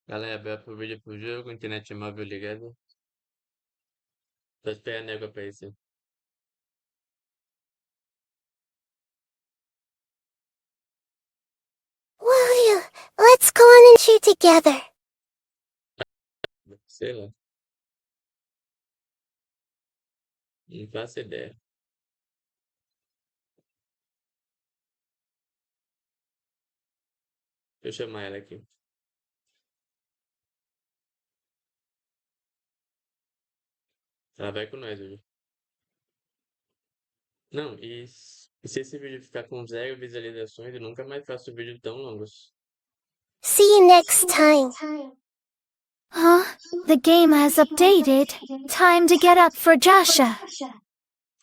Galera, bora pro vídeo pro jogo, internet móvel ligado. Tô esperando a água aparecer. Will you? Let's go on and shoot together. Sei lá, não faço ideia. Deixa eu chamar ela aqui. Ela vai com nós hoje. Não, e se esse vídeo ficar com 0 visualizações, eu nunca mais faço vídeo tão longos. See you next time. Huh? The game has updated. Time to get up for Joshua.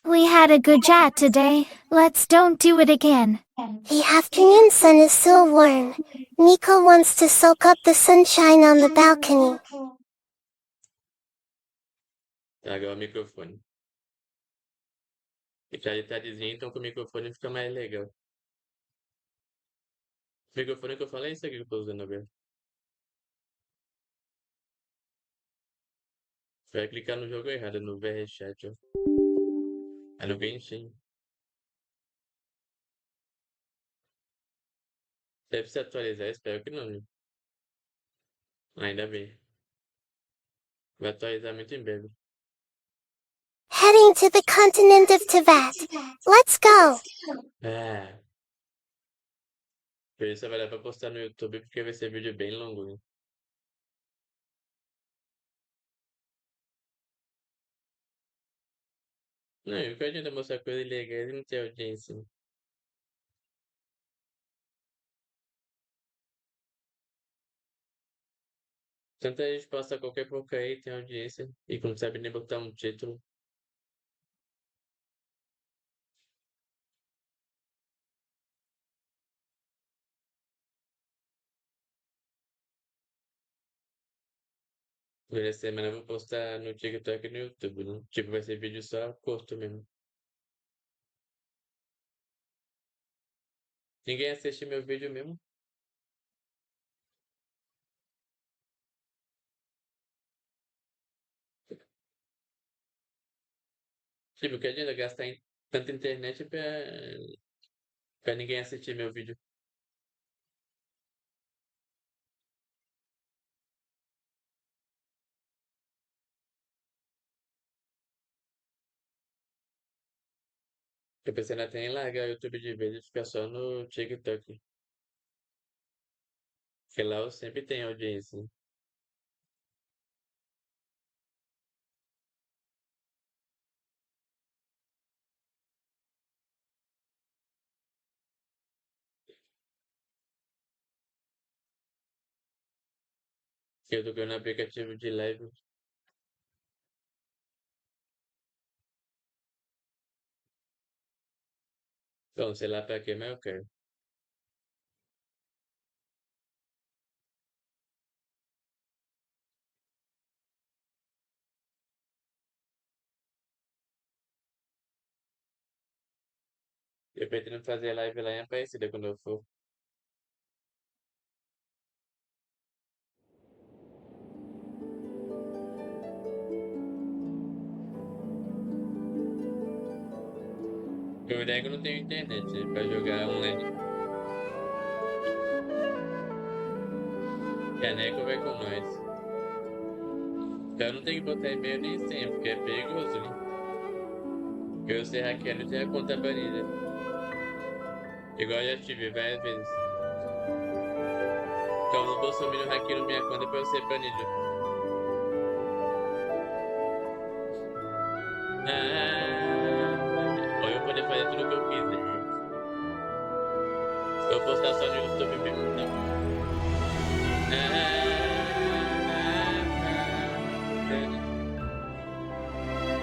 We had a good chat today. Let's don't do it again. The afternoon sun is so warm. Nico wants to soak up the sunshine on the balcony. Agora o microfone. E pra detalhezinho, então com o microfone fica mais legal. O microfone que eu falei é isso aqui que eu tô usando agora. Vai clicar no jogo errado, no VR Chat, ó. É no Genshin. Deve se atualizar, espero que não, né? Ainda bem. Vai atualizar muito em breve. Heading to the continent of Tibet. Let's go. Ah, por isso vai dar pra postar no YouTube, porque vai ser vídeo bem longo, né? Não, e o que adianta mostrar coisas legais e não ter audiência, né? Tanta gente posta qualquer porcaria e tem audiência e não sabe nem botar um título. Durante a semana eu vou postar no TikTok e no YouTube, né? Tipo, vai ser vídeo só curto mesmo. Ninguém assiste meu vídeo mesmo. Tipo, que adianta gastar tanta internet pra ninguém assistir meu vídeo. Eu pensei até em largar o YouTube de vez e ficar só no TikTok. Porque lá eu sempre tenho audiência, né? Eu tô criando um aplicativo de live. Bom, sei lá pra quê, mas eu quero. Eu pretendo fazer live lá em Aparecida quando eu for. Eu ideia é que eu não tenho internet pra jogar online. E a Neco vai com nós. Então eu não tenho que botar e-mail nem senha, porque é perigoso, né? Eu ser hackeado ter a conta banida. Igual eu já tive várias vezes. Então os bolsominions hackearam minha conta pra eu ser banido. Ou eu poder fazer tudo o que eu quiser. Eu vou postar só no YouTube mesmo, não.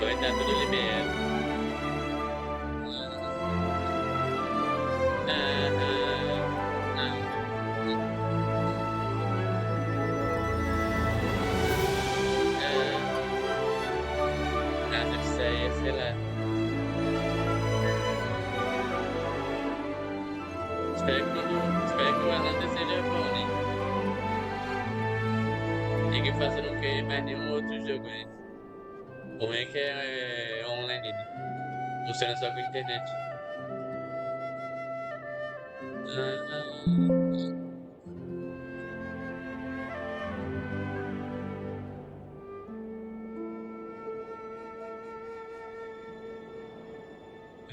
Vai estar tudo liberado. Nada disso aí, sei lá. Espero que o Ananda seja bom, né? É que faça não querer mais nenhum outro jogo, né? O ruim é que é online, né? Funciona só com internet. Ah,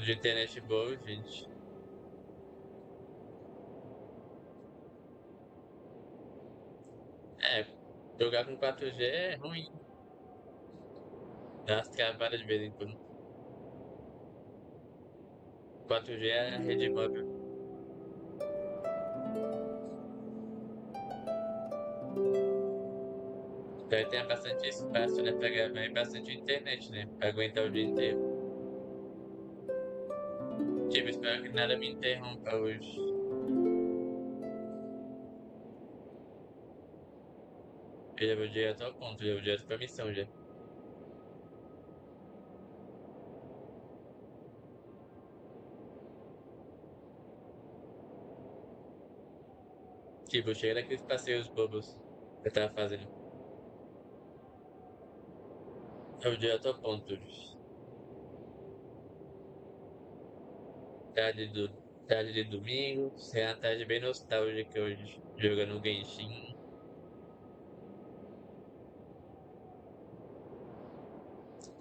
de internet boa, gente. É, jogar com 4G é ruim. Dá umas travadas de vez em quando. 4G é a rede móvel. Daí tem bastante espaço, né, pra gravar e bastante internet, né, pra aguentar o dia inteiro. Tipo, espero que nada me interrompa hoje. Eu já vou direto ao ponto, já vou direto pra missão já. Tipo, chega daqueles passeios bobos que eu tava fazendo. Eu vou direto ao ponto hoje. Tarde, do, tarde de domingo, é uma tarde bem nostálgica hoje, jogando Genshin.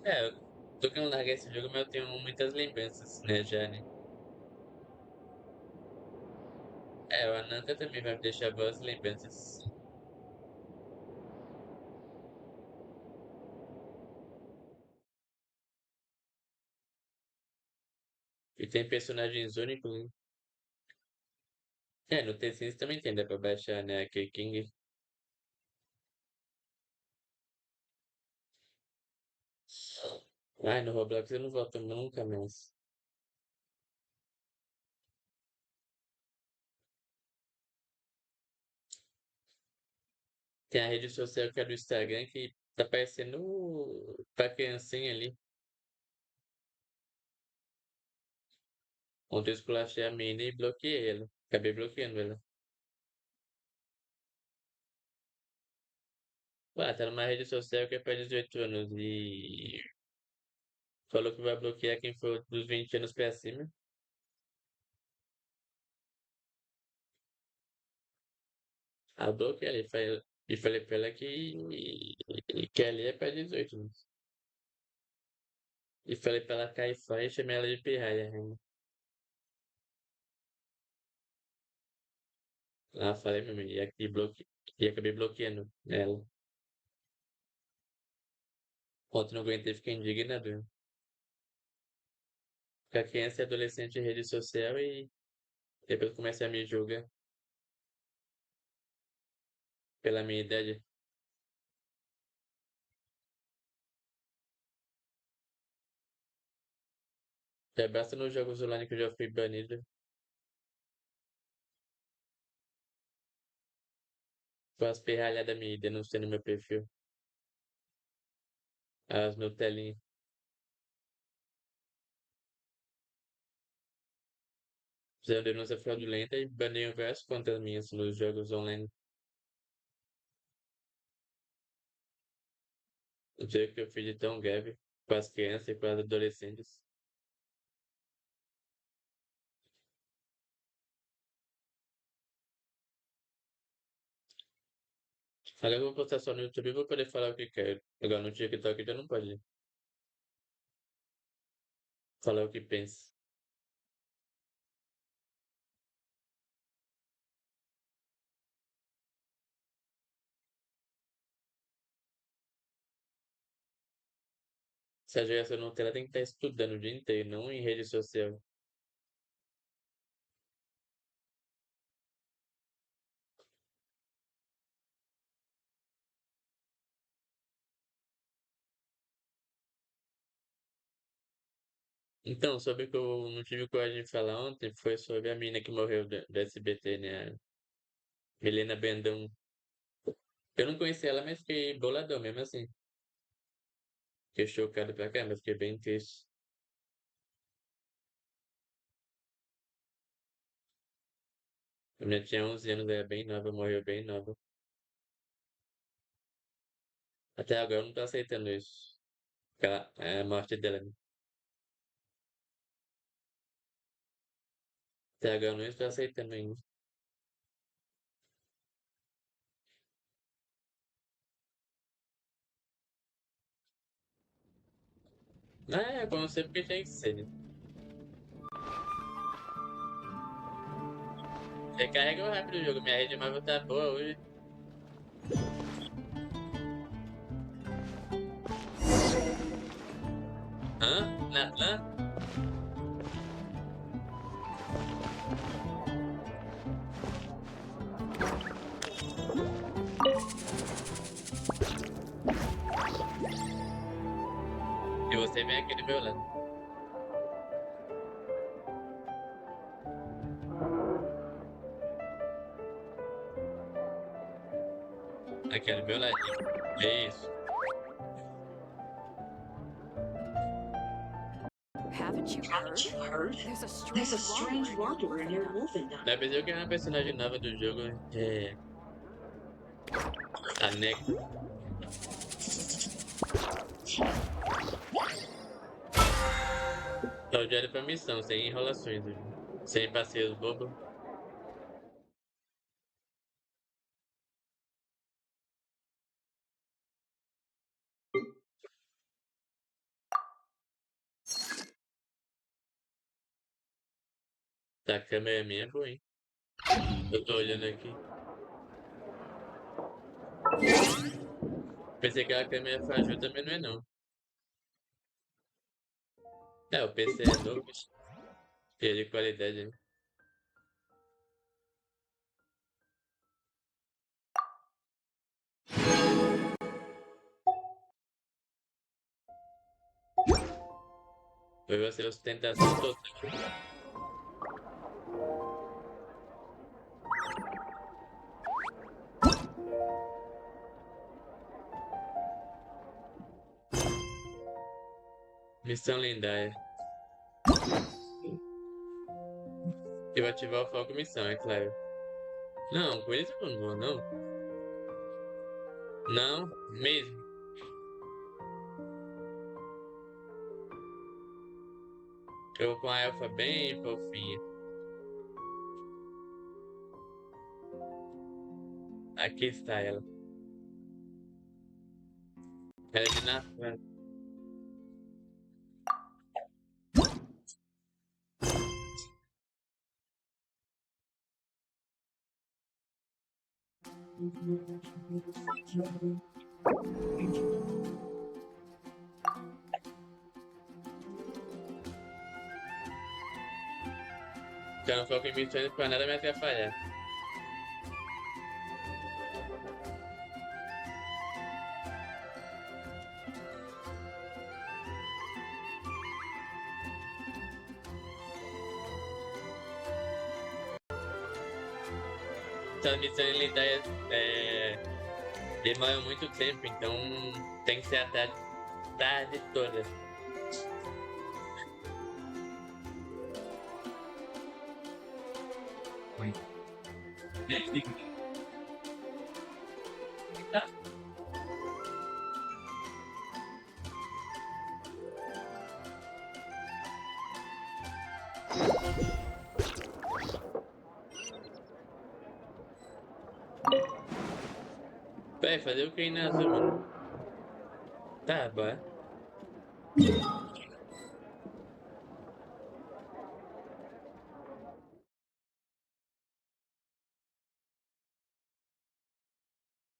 É, eu tô querendo largar esse jogo, mas eu tenho muitas lembranças, né, já, né? É, o Ananta também vai me deixar boas lembranças. E tem personagens únicos, né? É, no T-Sims também tem, dá pra baixar, né? A King. Ai, no Roblox eu não volto nunca mais. Tem a rede social que é do Instagram que tá parecendo pra criancinha ali. Ontem eu esculachei a mina e bloqueei ela. Acabei bloqueando ela. Ué, tá numa rede social que é pra 18 anos e falou que vai bloquear quem for dos 20 anos pra cima. Ah, bloqueei ela e falei pra ela que ali é pra 18 anos. E falei pra ela cair fora e chamei ela de pirraia ainda. Ah, falei mesmo, e acabei bloqueando ela. Ontem não aguentei, fiquei indignado. Ficar criança e adolescente em rede social e depois começa a me julgar pela minha idade. Já basta nos jogos online que eu já fui banido. Com as pirralhadas me denunciando meu perfil. As meu telinho. Fizeram denúncia fraudulenta e baneiam várias contas minhas nos jogos online. Não sei o que eu fiz de tão grave com as crianças e com as adolescentes. Agora eu vou postar só no YouTube e vou poder falar o que quero. Agora no TikTok já não pode falar o que pensa. Se a geração não tem, ela tem que estar estudando o dia inteiro, não em rede social. Então, sobre o que eu não tive coragem de falar ontem, foi sobre a mina que morreu do SBT, né? A Milena Bendão. Eu não conheci ela, mas fiquei boladão mesmo assim. Fiquei chocado pra caramba, fiquei bem triste. A menina tinha 11 anos, era bem nova, morreu bem nova. Até agora eu não tô aceitando isso. É a morte dela. Né? Até agora eu não estou aceitando ainda. Como sempre que tem que ser, né? Recarrega rápido o jogo. Minha rede móvel tá boa hoje. Hã? E você vem aqui do meu lado. Aqui do meu ladinho. É isso. Haven't you heard? There's a strange wanderer near Wolfenstein. Na verdade, eu quero uma personagem nova do jogo. É. A Neca. Só diário pra missão, sem enrolações. Sem passeios bobos. Tá, a câmera minha é boa, hein? Eu tô olhando aqui. Pensei que a câmera fajuta, mas não é não. O PC é novo. E de qualidade, né? Foi você a ostentação total. Missão lendária. Eu vou ativar o foco missão, é claro. Não, com isso eu não vou, não. Não, mesmo. Eu vou com a elfa bem fofinha. Aqui está ela. Ela é de Natan. Já não foco em missões pra nada me atrapalhar. Essas missões lendárias demoram muito tempo, então tem que ser a tarde toda. Oi. Tá. Vai fazer o que aí na azul, mano? Tá, bora.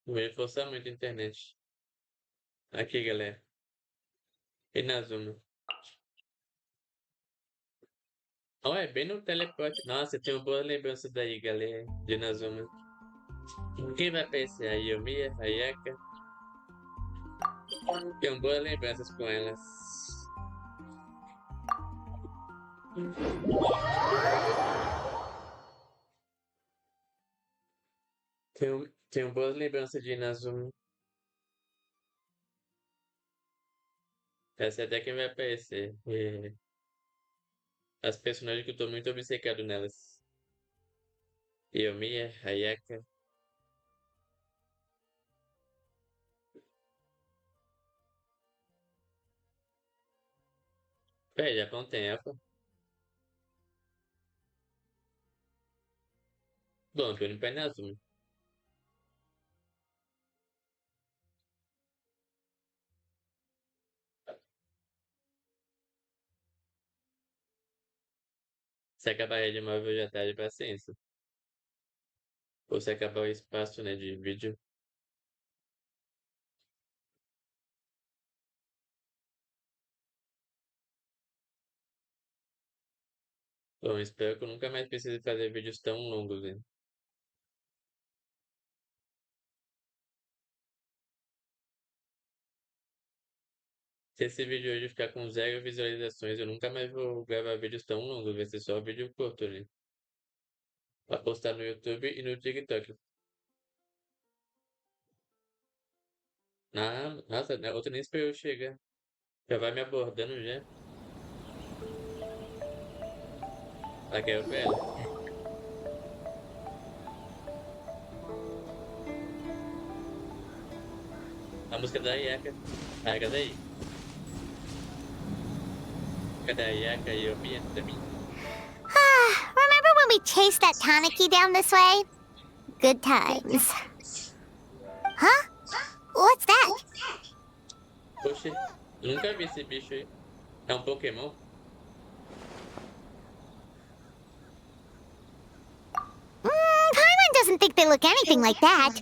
Vou reforçar muito a internet. Aqui, galera. E na Zuma. Ó, é bem no teleporte. Nossa, eu tenho boa lembrança daí, galera. De Nazuma. Quem vai aparecer? A Yomiya, a Yaka. Tenho boas lembranças com elas. Tenho boas lembranças de Nazuma. Essa é até quem vai aparecer. As personagens que eu tô muito obcecado nelas. Yomiya, a Yaka. Peraí, já contém elfa. Bom, tô no painel azul. Se acabar ele móvel já tá de paciência. Ou se acabar o espaço, né, de vídeo. Bom, espero que eu nunca mais precise fazer vídeos tão longos, né? Se esse vídeo hoje ficar com 0 visualizações, eu nunca mais vou gravar vídeos tão longos. Vai ser só vídeo curto, né? Pra postar no YouTube e no TikTok. Ah, nossa, né? Outra nem esperou chegar. Já vai me abordando já. Tá que é o velho. A música da Yaka. Ah, cadê aí? Cadê a Yaka e eu minha também? Remember when we chased that Tanuki down this way? Good times. Huh? What's that? Oxe, nunca vi esse bicho aí. É um Pokémon? Paimon doesn't think they look anything like that.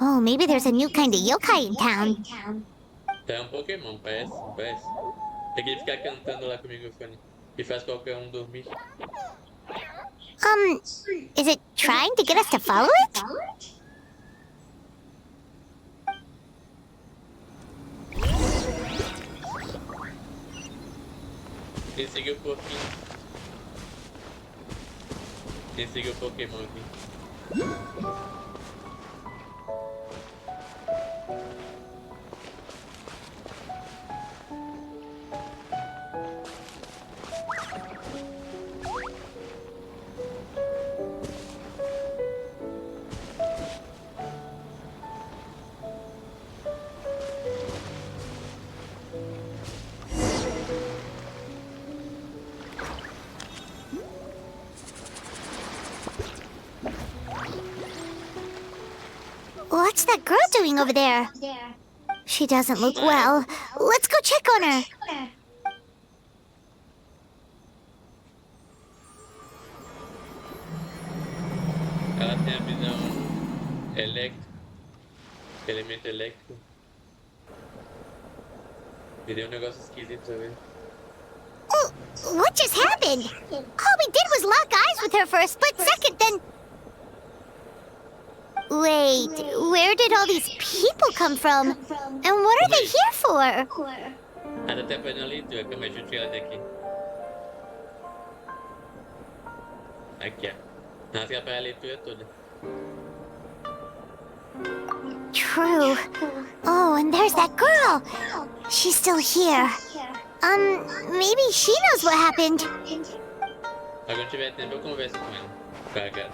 Oh, maybe there's a new kind of yokai in town. Então é um Pokémon, parece, parece. Tem que ficar cantando lá com o microfone. E faz qualquer um dormir. Is it trying to get us to follow it? Quem seguiu o porquinho? Quem seguiu o Pokémon aqui? What's that girl doing over there? She doesn't look well. Let's go check on her. Ela tem a visão elétrica. Elemento elétrico. Virei um negócio esquisito, sabe? What just happened? All we did was lock eyes with her for a split second, then... Wait, where did all these people come from? And what are they here for? Ah, tá até fazendo a leitura. Calma aí, deixa eu tirar ela daqui. Aqui, ó. Nossa, ela faz a leitura toda. True. Oh, and there's that girl. She's still here. Maybe she knows what happened. Quando tiver tempo, eu converso com ela. Para gata.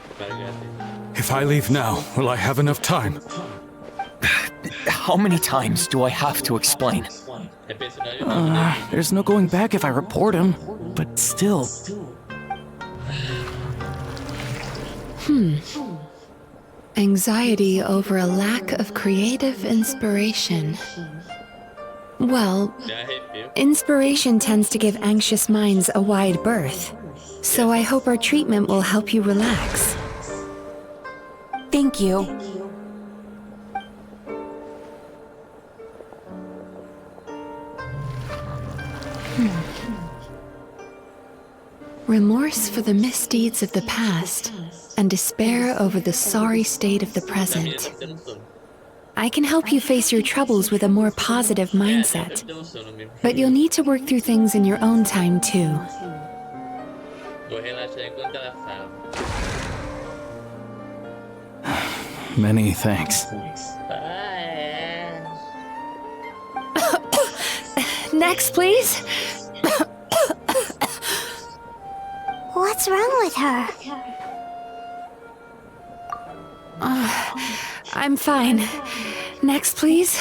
If I leave now, will I have enough time? How many times do I have to explain? É personagem novo, né? There's no going back if I report him, but still. Anxiety over a lack of creative inspiration. Well, Já arrepio. inspiration tends to give anxious minds a wide berth. So I hope our treatment will help you relax. Thank you. Remorse for the misdeeds of the past and despair over the sorry state of the A minha present. tá tendo sono. I can help you face your troubles with a more positive Tá mindset. tendo sono mesmo. But you'll need to work through things in your own time too. Vou relaxar enquanto ela fala. Many thanks. Ah, é. Next, please. What's wrong with her? I'm fine. Next, please.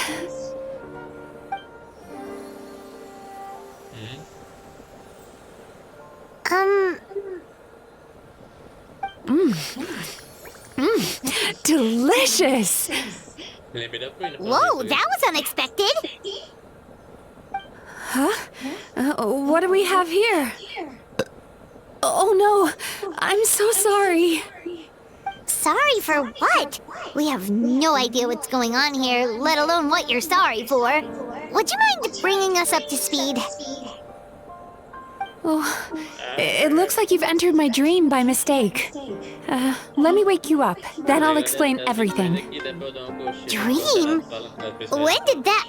Um, Delicious! Lembrei da Fofinha. whoa, that was unexpected. What do we have here? Oh no, I'm so sorry. Sorry for what? We have no idea what's going on here, let alone what you're sorry for. Would you mind bringing us up to speed? Oh, it looks like you've entered my dream by mistake. Let me wake you up, then I'll explain everything. Dream? When did that...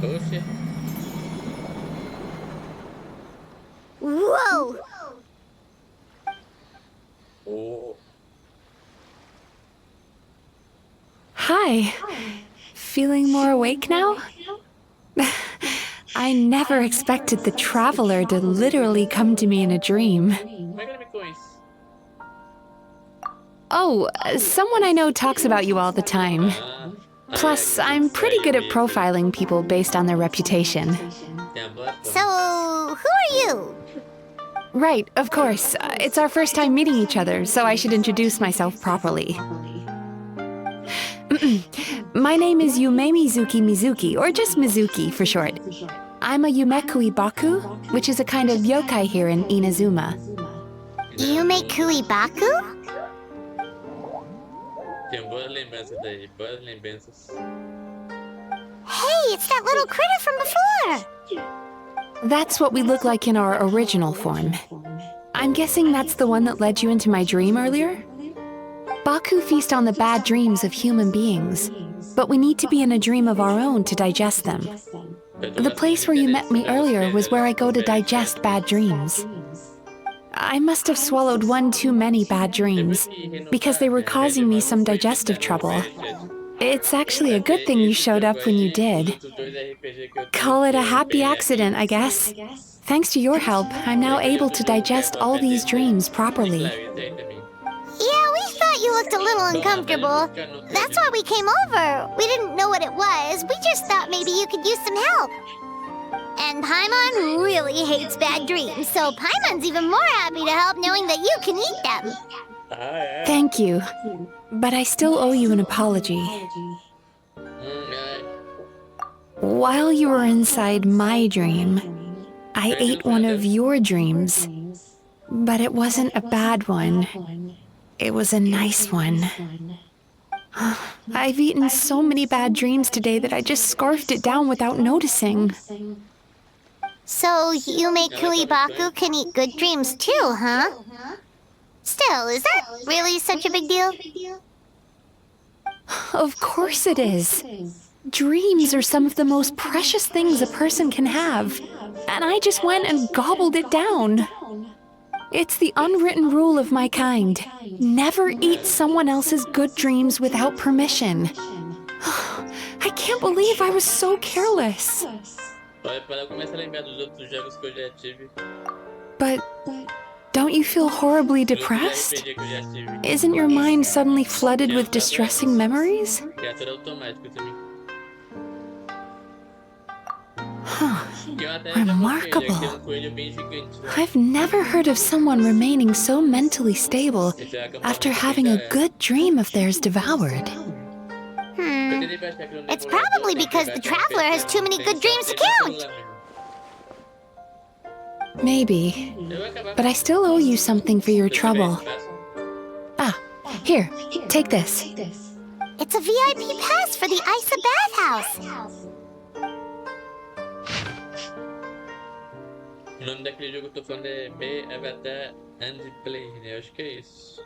Oxe. Whoa! Oh. Hi. Feeling more awake now? I never expected the traveler to literally come to me in a dream. Como é que ele me conhece? Oh, someone I know talks about you all the time. Plus, I'm pretty good at profiling people based on their reputation. So, who are you? Right, of course. It's our first time meeting each other, so I should introduce myself properly. My name is Yume Mizuki, or just Mizuki for short. I'm a Yumekui Baku, which is a kind of yokai here in Inazuma. Yumekui Baku? Tenho boas lembranças daí, boas lembranças. Hey, it's that little critter from before! That's what we look like in our original form. I'm guessing that's the one that led you into my dream earlier? Baku feast on the bad dreams of human beings, but we need to be in a dream of our own to digest them. The place where you met me earlier was where I go to digest bad dreams. I must have swallowed one too many bad dreams, because they were causing me some digestive trouble. It's actually a good thing you showed up when you did. Call it a happy accident, I guess. Thanks to your help, I'm now able to digest all these dreams properly. Yeah, we thought you looked a little uncomfortable. That's why we came over. We didn't know what it was. We just thought maybe you could use some help. And Paimon really hates bad dreams, so Paimon's even more happy to help knowing that you can eat them. Thank you. But I still owe you an apology. While you were inside my dream, I ate one of your dreams. But it wasn't a bad one. It was a nice one. I've eaten so many bad dreams today that I just scarfed it down without noticing. So Yumekui Baku can eat good dreams too, huh? Still, is that really such a big deal? Of course it is. Dreams are some of the most precious things a person can have. And I just went and gobbled it down. It's the unwritten rule of my kind. Never eat someone else's good dreams without permission. I can't believe I was so careless. But don't you feel horribly depressed? Isn't your mind suddenly flooded with distressing memories? Huh. Remarkable. I've never heard of someone remaining so mentally stable after having a good dream of theirs devoured. It's probably because the traveler has too many good dreams to count. Maybe. But I still owe you something for your trouble. Ah, here, take this. It's a VIP pass for the Isa bathhouse. O nome daquele jogo que eu tô falando é B Avatar and Play, né? Acho que é isso.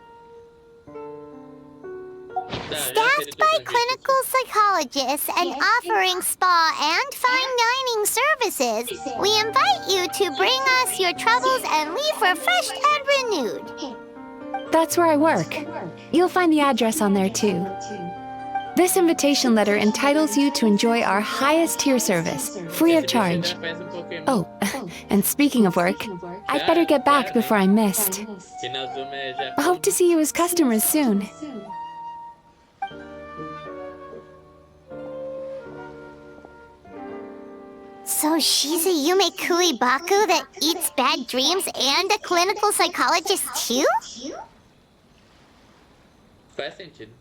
Staffed by clinical psychologists and offering spa and fine dining services, we invite you to bring us your troubles and leave refreshed and renewed. That's where I work. You'll find the address on there too. This invitation letter entitles you to enjoy our highest tier service, free of charge. Oh, and speaking of work, I'd better get back before I'm missed. I hope to see you as customers soon. So So she's a Yume Baku that eats bad dreams and a clinical psychologist too? Faz sentido.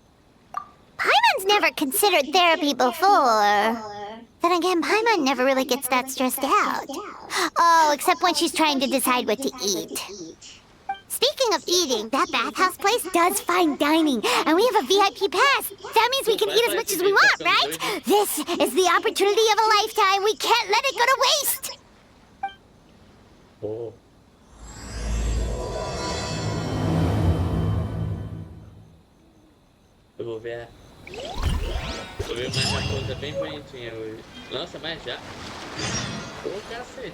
Paimon's never considered therapy before. Then again, Paimon never really gets that stressed out. Oh, except when she's trying to decide what to eat. Speaking of eating, that bathhouse place does fine dining, and we have a VIP pass. That means we can eat as much as we want, right? This is the opportunity of a lifetime. We can't let it go to waste. Oh. Eu vou ver. Vou ver uma raposa bem bonitinha hoje. Nossa, mas já? Ô, cacete.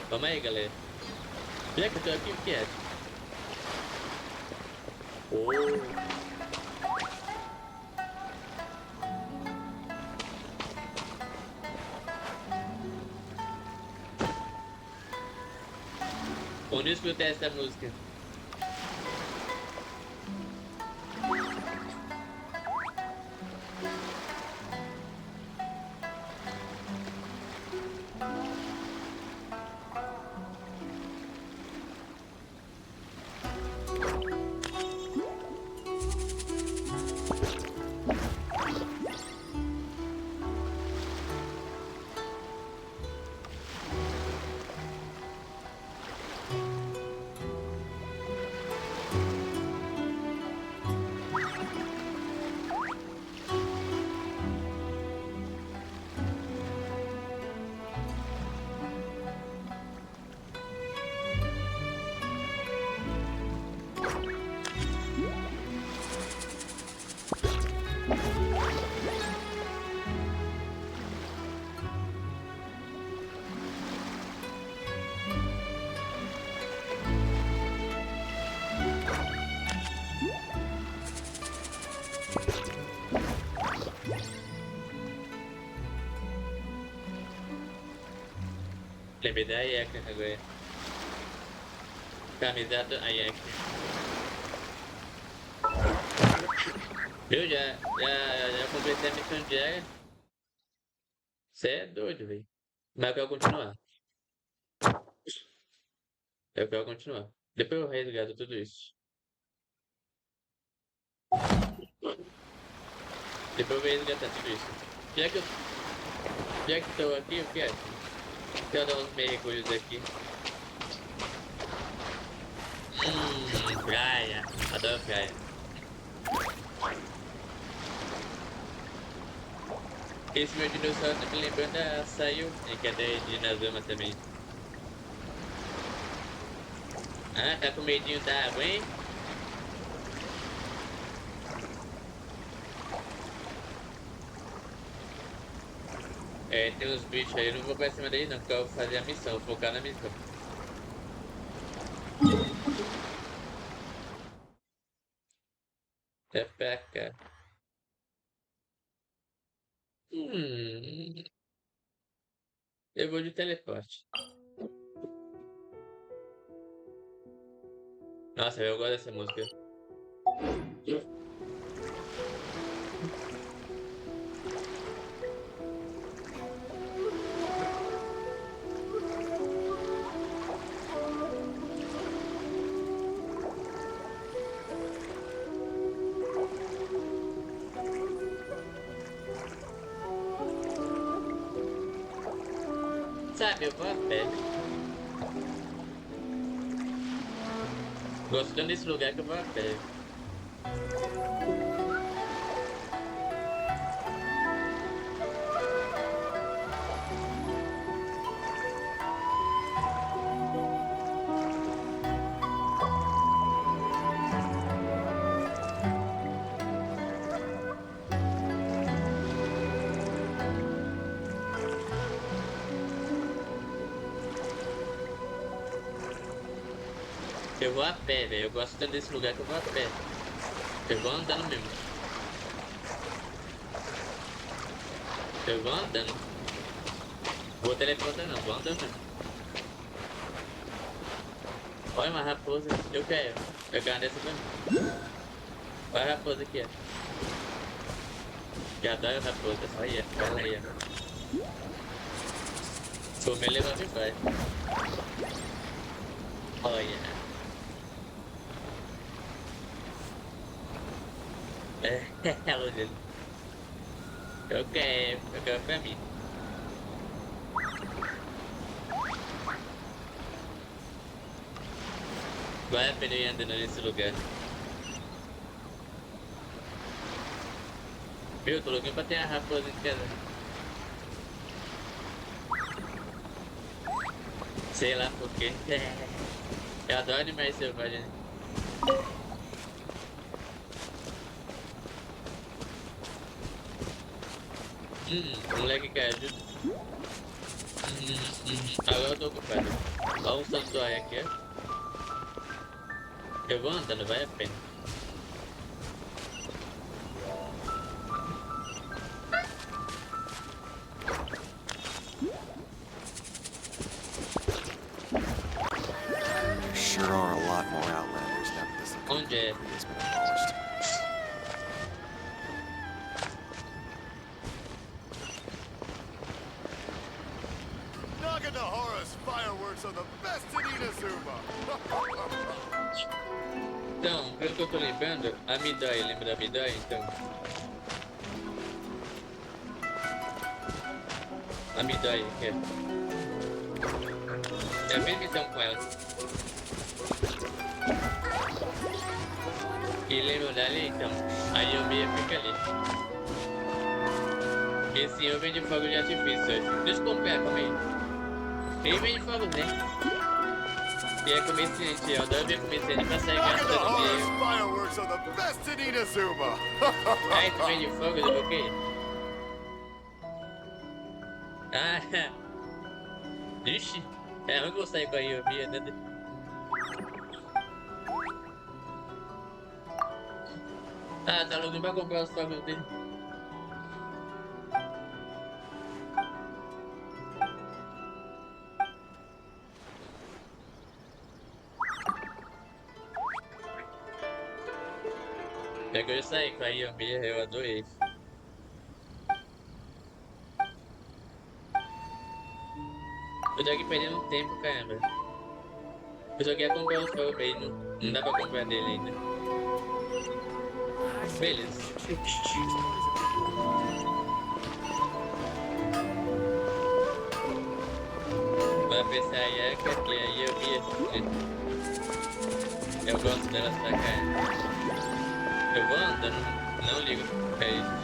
Vamos aí, galera. Já que eu tô aqui, o que é? Oh. Onde eu escutei essa música? Lembrei da Ayaka agora. Camiseta Ayaka. Eu já completei a missão diária. Você é doido, velho. Mas eu quero continuar. Eu quero continuar. Depois eu resgato tudo isso. Depois eu vou resgatar tudo isso. Já que estou aqui, eu quero. Quero dar uns mergulhos aqui. Praia. Adoro praia. Esse meu dinossauro tá me lembrando saiu, que é da Dinazama também. Ah, tá com medinho da água, hein? É, tem uns bichos aí, eu não vou pra cima deles não, porque eu vou fazer a missão, focar na missão. É pra cá. Eu vou de teleporte. Nossa, eu gosto dessa música. Sabe, eu vou a pé. Gosto tanto desse lugar que eu vou a pé. Eu vou a pé, velho. Eu gosto tanto desse lugar que eu vou a pé. Eu vou andando mesmo. Eu vou andando. Vou teleportar não, vou andando mesmo. Olha uma raposa. Eu quero. Eu quero dessa pra mim. Olha a raposa aqui, ó. Que adora raposa. Olha, olha aí, ó. Comer levanta e vai. Olha. Ela dele. Eu quero pra mim. Vale a pena ir andando nesse lugar. Eu tô louco pra ter a raposa em casa. Sei lá por quê. Eu adoro animais selvagens. Moleque caju. Agora eu tô ocupado. Olha um santuário aqui, ó. Eu vou andando, vale a pena. There sure are a lot more Outlanders now that this Onde é? has been abolished. Naganohara's fireworks are the best in Inazuma. Então, pelo que eu tô lembrando, a Midori, lembra da Midori? Então. A Midori, que é. É a mesma missão com ela. E lembra dali, então? A Yomi fica ali. Esse eu vende fogo de artifício. Deixa eu comprar, calma aí. Ele vende fogo, né? E é comerciante, eu adoro ver comerciante pra sair gastando dinheiro. Fireworks are the best in Inazuma. Ai, tu vende fogo do quê? Ah, ixi, eu vou sair com a Yomi, né? Ah, tá louco pra comprar os fogos dele. Pegou isso aí com a Yomi, eu adorei. Eu tô aqui perdendo tempo, caramba. Eu só queria comprar os fogos dele, não dá pra comprar dele ainda. Beleza. Vai pensar aí, é que aqui a Yomi. Eu gosto delas pra cá. Eu vou andando, não ligo pra isso.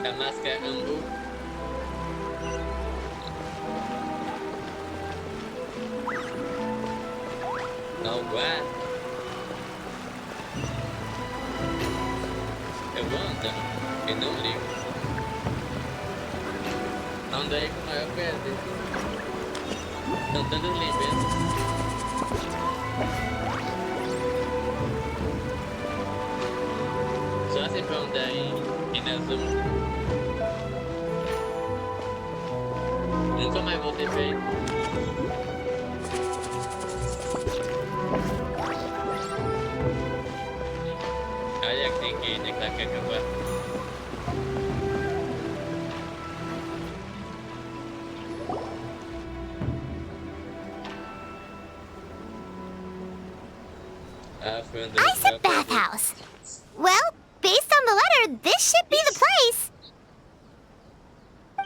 A máscara andou. Não guarda. Eu vou andando e não ligo. Ando aí com o maior prazer. Andando lembrando. Só se pra andar em Inazuma. Nunca mais voltei pra ele. Olha que tem que ir, né? Que ela quer acabar. Ah, foi andando. Ice bathhouse. Well, based on the letter, this should be the place.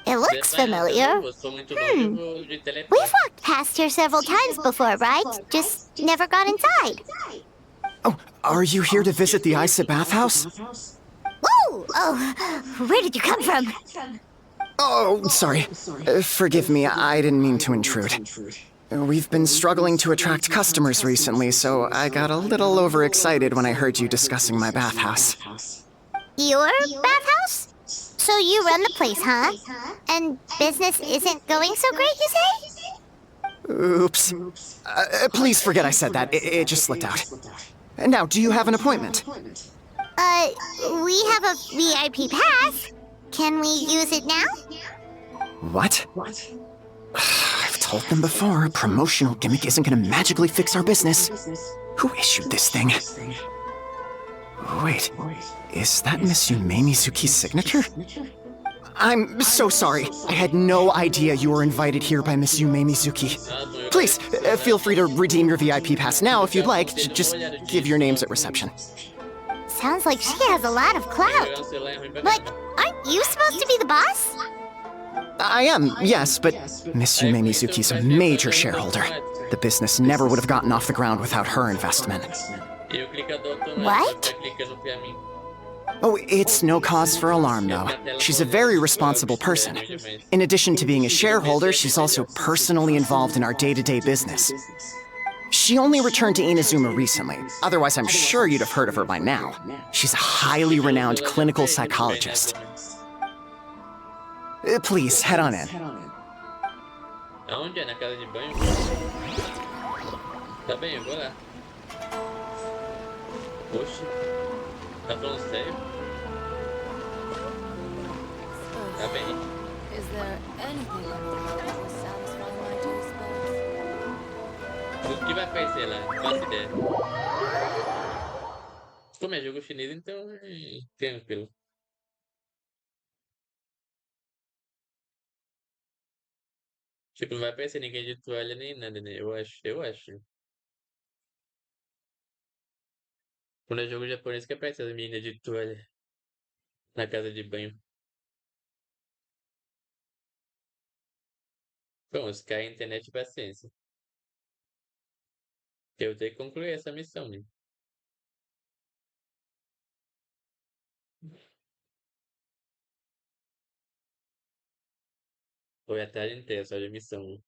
It looks familiar. We've walked past here several times before, right? Just never got inside. Oh, are you here to visit the Ice Bathhouse? Whoa! Oh, where did you come from? Oh, sorry. Forgive me, I didn't mean to intrude. We've been struggling to attract customers recently, so I got a little overexcited when I heard you discussing my bathhouse. Your bathhouse? So you run the place, huh? And business isn't going so great, you say? Oops. Please forget I said that. It just slipped out. Now, do you have an appointment? We have a VIP pass. Can we use it now? What? I've told them before, a promotional gimmick isn't gonna magically fix our business. Who issued this thing? Wait, is that Miss Yume Mizuki's signature? I'm so sorry. I had no idea you were invited here by Miss Yume Mizuki. Please, feel free to redeem your VIP pass now if you'd like. Just give your names at reception. Sounds like she has a lot of clout. But aren't you supposed to be the boss? I am, yes, but Miss Yume Mizuki's a major shareholder. The business never would have gotten off the ground without her investment. What? Oh, it's no cause for alarm, though. She's a very responsible person. In addition to being a shareholder, she's also personally involved in our day-to-day business. She only returned to Inazuma recently. Otherwise, I'm sure you'd have heard of her by now. She's a highly renowned clinical psychologist. Please, head on in. Aonde é? Na casa de banho? Tá bem, eu vou lá. Oxe, tá falando sério? Tá bem. Is there anything in the world that will satisfy my taste buds? O que vai aparecer lá? Não faço ideia. Como é jogo chinês, então tranquilo. Tipo, não vai aparecer ninguém de toalha nem nada, né? Eu acho. Quando é jogo japonês que aparece as meninas de toalha na casa de banho. Bom, se cair a internet, paciência. Eu tenho que concluir essa missão, né? Foi a tarde inteira só de missão.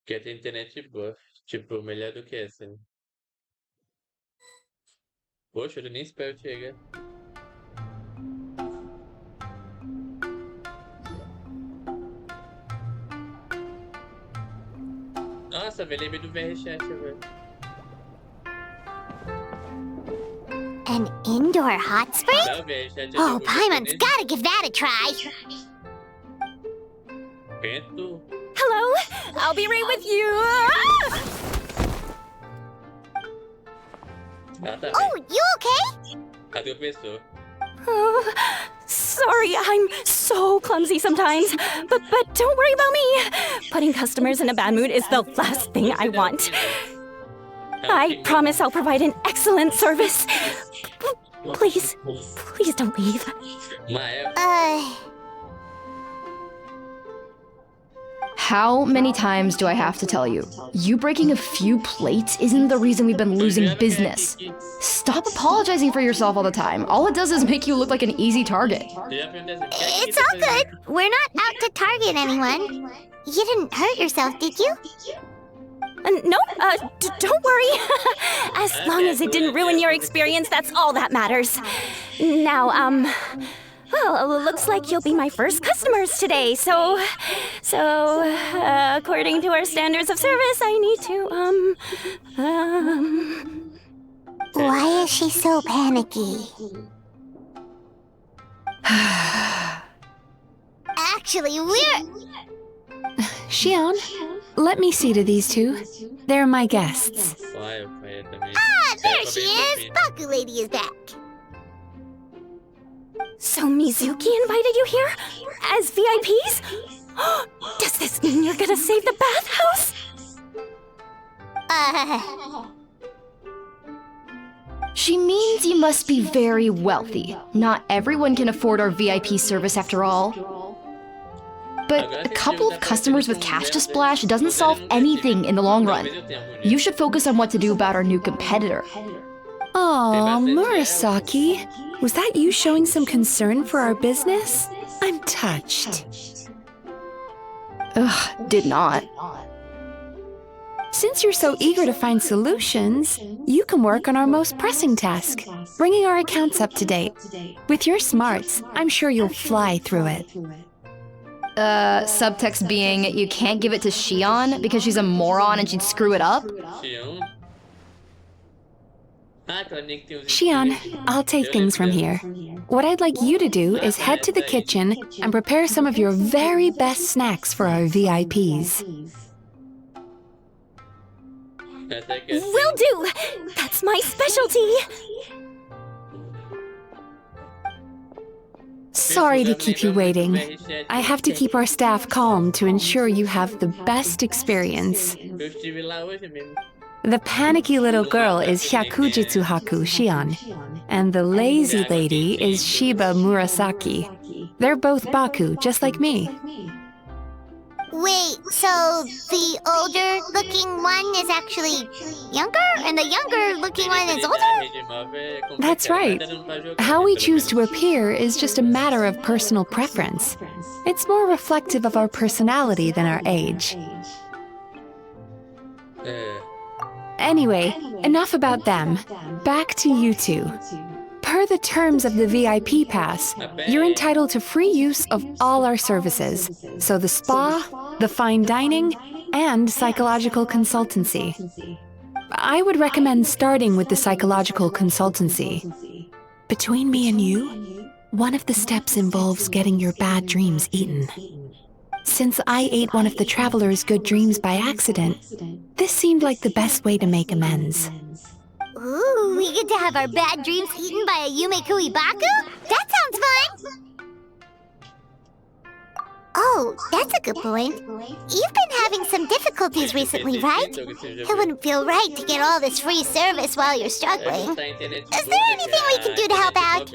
Quer ter internet boa. Tipo, melhor do que essa, né? Poxa, eu nem espero chegar. Nossa, velho, lembrei do VRChat, velho. An indoor hot spring? Não, VRChat é Oh, jogo Paimon's japonês. gotta give that a try. Vento. Hello, I'll be right with you. Ah, tá Oh, bem. you okay? A tropeçou. Oh, sorry, I'm so clumsy sometimes. But don't worry about me. Putting customers in a bad mood is the last thing I want. I promise I'll provide an excellent service. Please don't leave. Mas How many times do I have to tell you? You breaking a few plates isn't the reason we've been losing business. Stop apologizing for yourself all the time. All it does is make you look like an easy target. It's all good. We're not out to target anyone. You didn't hurt yourself, did you? No, don't worry. As long as it didn't ruin your experience, that's all that matters. Now, well, it looks like you'll be my first customers today, so, according to our standards of service, I need to, Why is she so panicky? Actually, Xion, let me see to these two. They're my guests. Ah, there she is! Baku Lady is back. So Mizuki invited you here? As VIPs? Does this mean you're gonna save the bathhouse? She means you must be very wealthy. Not everyone can afford our VIP service after all. But a couple of customers with cash to splash doesn't solve anything in the long run. You should focus on what to do about our new competitor. Aw, Murasaki. Was that you showing some concern for our business? I'm touched. Ugh, did not. Since you're so eager to find solutions, you can work on our most pressing task, bringing our accounts up to date. With your smarts, I'm sure you'll fly through it. Subtext being, you can't give it to Shion because she's a moron and she'd screw it up? Shion, I'll take things from here. What I'd like you to do is head to the kitchen and prepare some of your very best snacks for our VIPs. Will do! That's my specialty! Sorry to keep you waiting. I have to keep our staff calm to ensure you have the best experience. The panicky little girl is Hyakujitsu Haku Shion, and the lazy lady is Shiba Murasaki. They're both Baku, just like me. Wait, so the older-looking one is actually younger, and the younger-looking one is older? That's right. How we choose to appear is just a matter of personal preference. It's more reflective of our personality than our age. Anyway, enough about them. Back to you two. Per the terms of the VIP pass, you're entitled to free use of all our services. So the spa, the fine dining, and psychological consultancy. I would recommend starting with the psychological consultancy. Between me and you, one of the steps involves getting your bad dreams eaten. Since I ate one of the traveler's good dreams by accident, this seemed like the best way to make amends. Ooh, we get to have our bad dreams eaten by a Yumekui Baku? That sounds fun! Oh, that's a good point. You've been having some difficulties recently, right? It wouldn't feel right to get all this free service while you're struggling. Is there anything we can do to help out?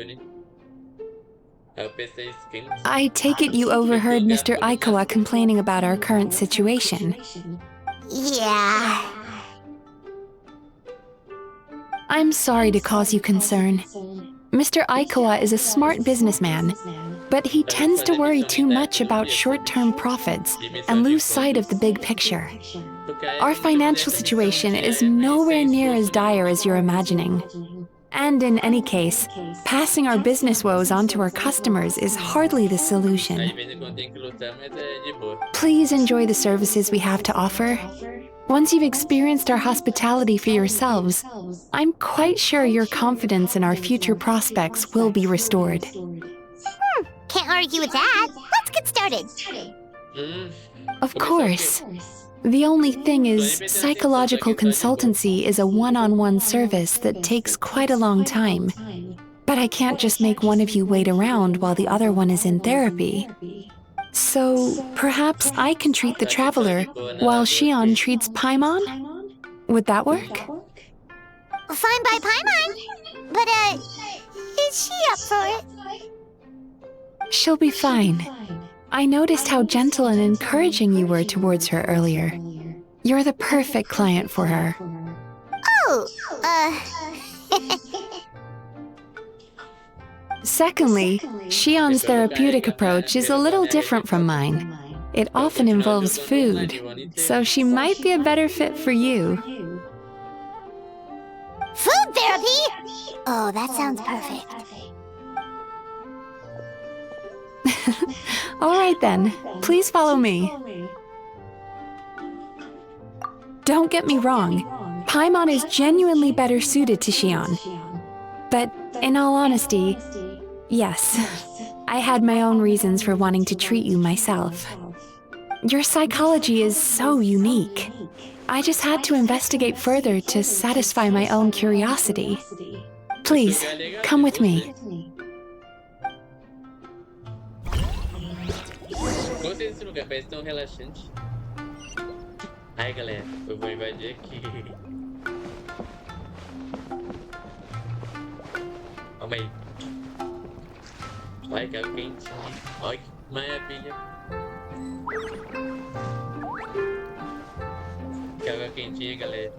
I take it you overheard Mr. Aikawa complaining about our current situation. Yeah. I'm sorry to cause you concern. Mr. Aikawa is a smart businessman, but he tends to worry too much about short-term profits and lose sight of the big picture. Our financial situation is nowhere near as dire as you're imagining. And in any case, passing our business woes on to our customers is hardly the solution. Please enjoy the services we have to offer. Once you've experienced our hospitality for yourselves, I'm quite sure your confidence in our future prospects will be restored. Can't argue with that. Let's get started. Of course. The only thing is, psychological consultancy is a one-on-one service that takes quite a long time. But I can't just make one of you wait around while the other one is in therapy. So, perhaps I can treat the traveler while Shion treats Paimon? Would that work? Fine by Paimon. But, is she up for it? She'll be fine. I noticed how gentle and encouraging you were towards her earlier. You're the perfect client for her. Oh, Secondly, Shion's therapeutic approach is a little different from mine. It often involves food, so she might be a better fit for you. Food therapy? Oh, that sounds perfect. All right then, please follow me. Don't get me wrong, Paimon is genuinely better suited to Shion. But in all honesty, yes, I had my own reasons for wanting to treat you myself. Your psychology is so unique. I just had to investigate further to satisfy my own curiosity. Please, come with me. Gostei desse lugar, parece tão relaxante. Ai, galera, eu vou invadir aqui. Calma aí. Ai, que água quentinha. Olha que maravilha. Que água quentinha, galera.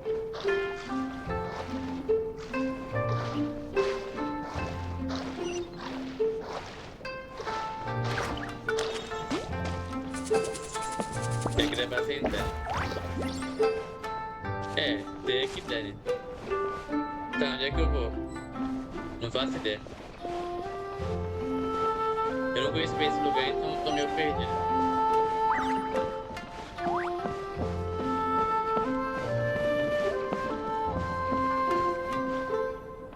Tem que levar sentar. É, tem que dar. Tá, onde é que eu vou? Não faço ideia. Eu não conheço bem esse lugar, então tô meio perdido.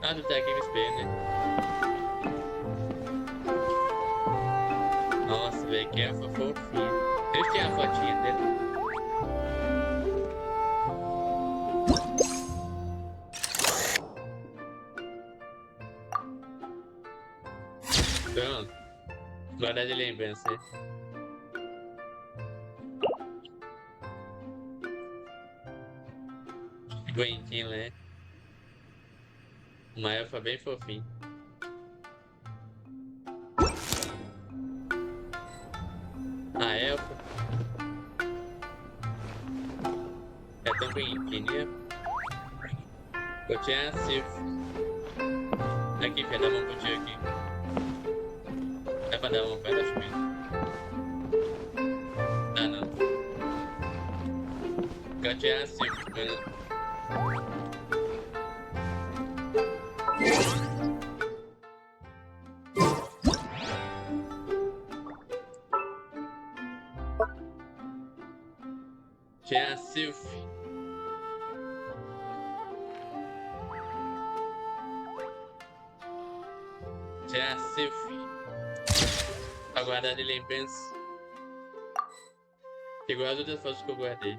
Ah, tu tá aqui me esperando, né? Nossa, velho, que elfa fofinha. Deixa eu tirar a fotinha dele. Pronto. Guardar de lembrança. Que bonitinho, né? Uma elfa bem fofinha. A elfa é tão bonitinha. Eu tinha a Sif. Aqui, filha, dá uma mão pro tio aqui. Dá pra dar uma mão pra ela, acho. Ah, não. Eu tinha a Sif. Tinha a Sif. Tinha a Sif. Pra guardar de lembrança. Igual as outras fotos que eu guardei.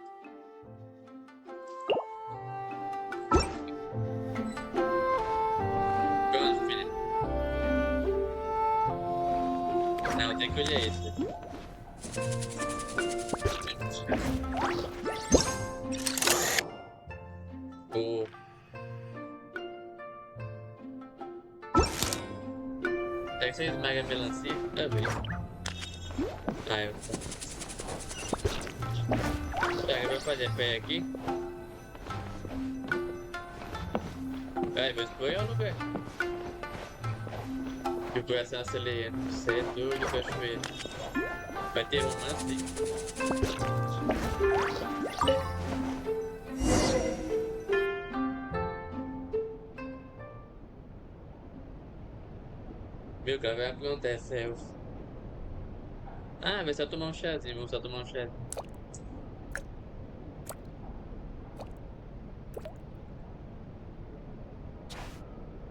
Pronto, filha. Não, tem que olhar esse. Oh. Será que você esmaga a melancia? Tá bem. Ah, eu tô. Tá, eu vou fazer pé aqui. Vai, vou explorar o lugar. E o coração acelerando. Você é doido, cachoeira. Vai ter romance? Viu, cara? Vai acontecer, elfa. Ah, vai só tomar um chazinho. Vamos só tomar um chazinho.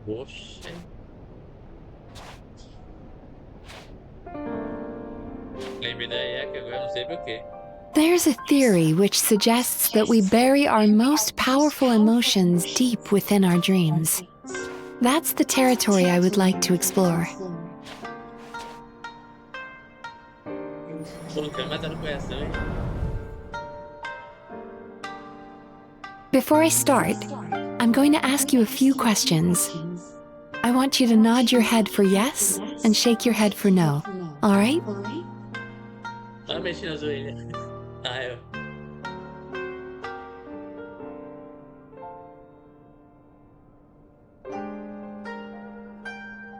Oxe. Lembrei da EA que agora eu não sei porquê. There's a theory which suggests that we bury our most powerful emotions deep within our dreams. That's the territory I would like to explore. Pô, quero matar no coração, hein? Before I start, I'm going to ask you a few questions. I want you to nod your head for yes and shake your head for no. All right? Olha mexendo nas orelhas. Ah, eu.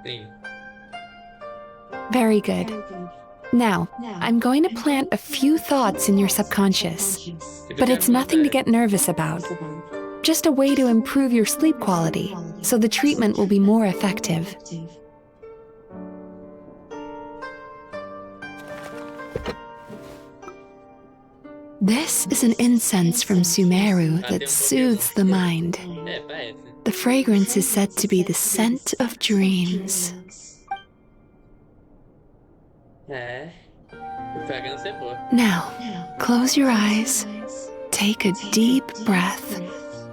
Sim. Very good. Now, I'm going to plant a few thoughts in your subconscious, but it's nothing to get nervous about. Just a way to improve your sleep quality, so the treatment will be more effective. This is an incense from Sumeru that soothes the mind. The fragrance is said to be the scent of dreams. Now, close your eyes, take a deep breath,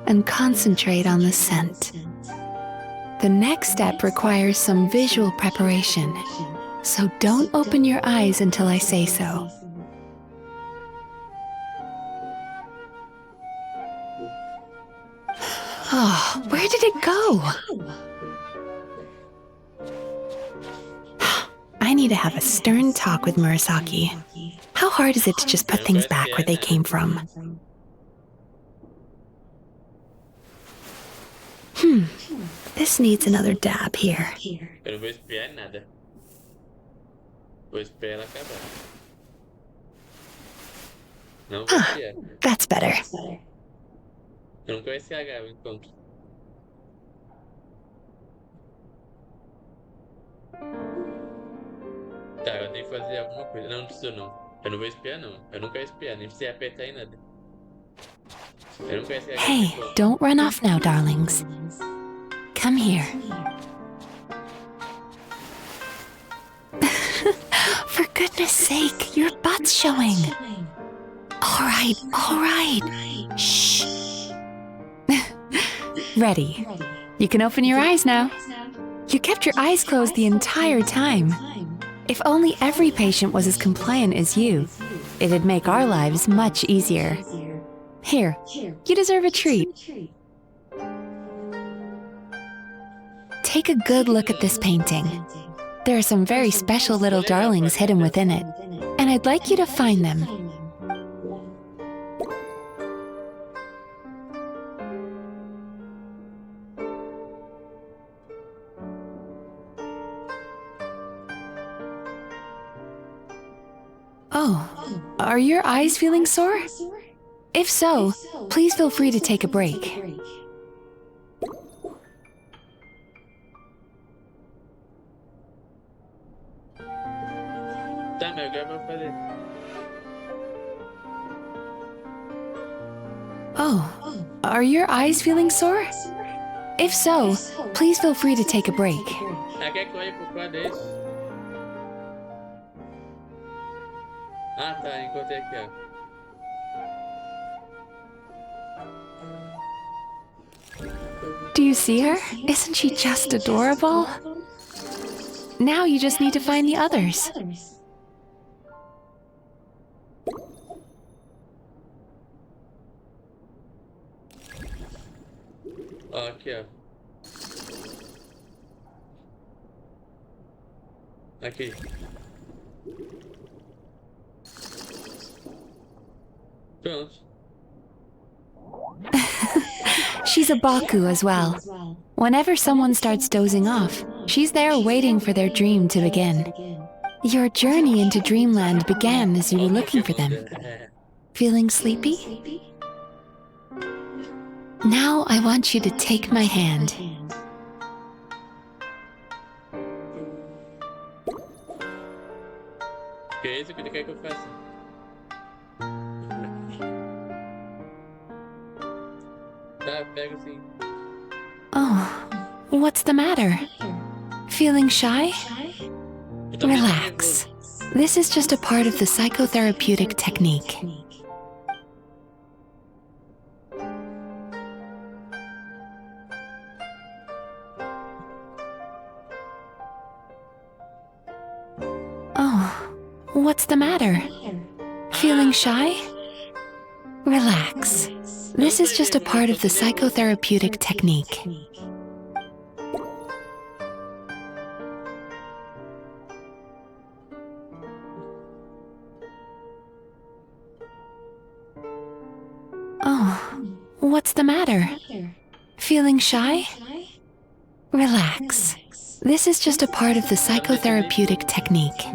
and concentrate on the scent. The next step requires some visual preparation, so don't open your eyes until I say so. Oh, where did it go? I need to have a stern talk with Murasaki. How hard is it to just put things back where they came from? This needs another dab here. Eu não vou espiar nada. Vou esperar ela acabar. Não conhecia. That's better. Eu não conhecia a Gabi, então. Tá, eu tenho que fazer alguma coisa. Não, não precisa não. Eu não vou espiar não. Eu não quero espiar, nem precisa apertar em nada. Eu não conheço a Gabi. Hey, don't run off now, darlings. Come here. For goodness sake, your butt's showing. All right. Shh. Ready. You can open your eyes now. You kept your eyes closed the entire time. If only every patient was as compliant as you, it'd make our lives much easier. Here, you deserve a treat. Take a good look at this painting. There are some very special little darlings hidden within it, and I'd like you to find them. Oh, are your eyes feeling sore? If so, please feel free to take a break. Tá, mas agora eu vou fazer. Oh, are your eyes feeling sore? If so, please feel free to take a break. Ah, quer correr por qual desse? Ah, tá, encontrei aqui, ó. Do you see her? Isn't she just adorable? Now you just need to find the others. Ó, aqui, ó. Aqui. Pronto. She's a Baku as well. Whenever someone starts dozing off, she's there waiting for their dream to begin. Your journey into dreamland began as you were looking for them. Feeling sleepy? Now I want you to take my hand. Que é isso que ele quer que eu faça? Tá, pega assim. Oh, what's the matter? Feeling shy? Relax. This is just a part of the psychotherapeutic technique. Oh, what's the matter? Feeling shy? Relax. This is just a part of the psychotherapeutic technique. Oh, what's the matter? Feeling shy? Relax. This is just a part of the psychotherapeutic technique.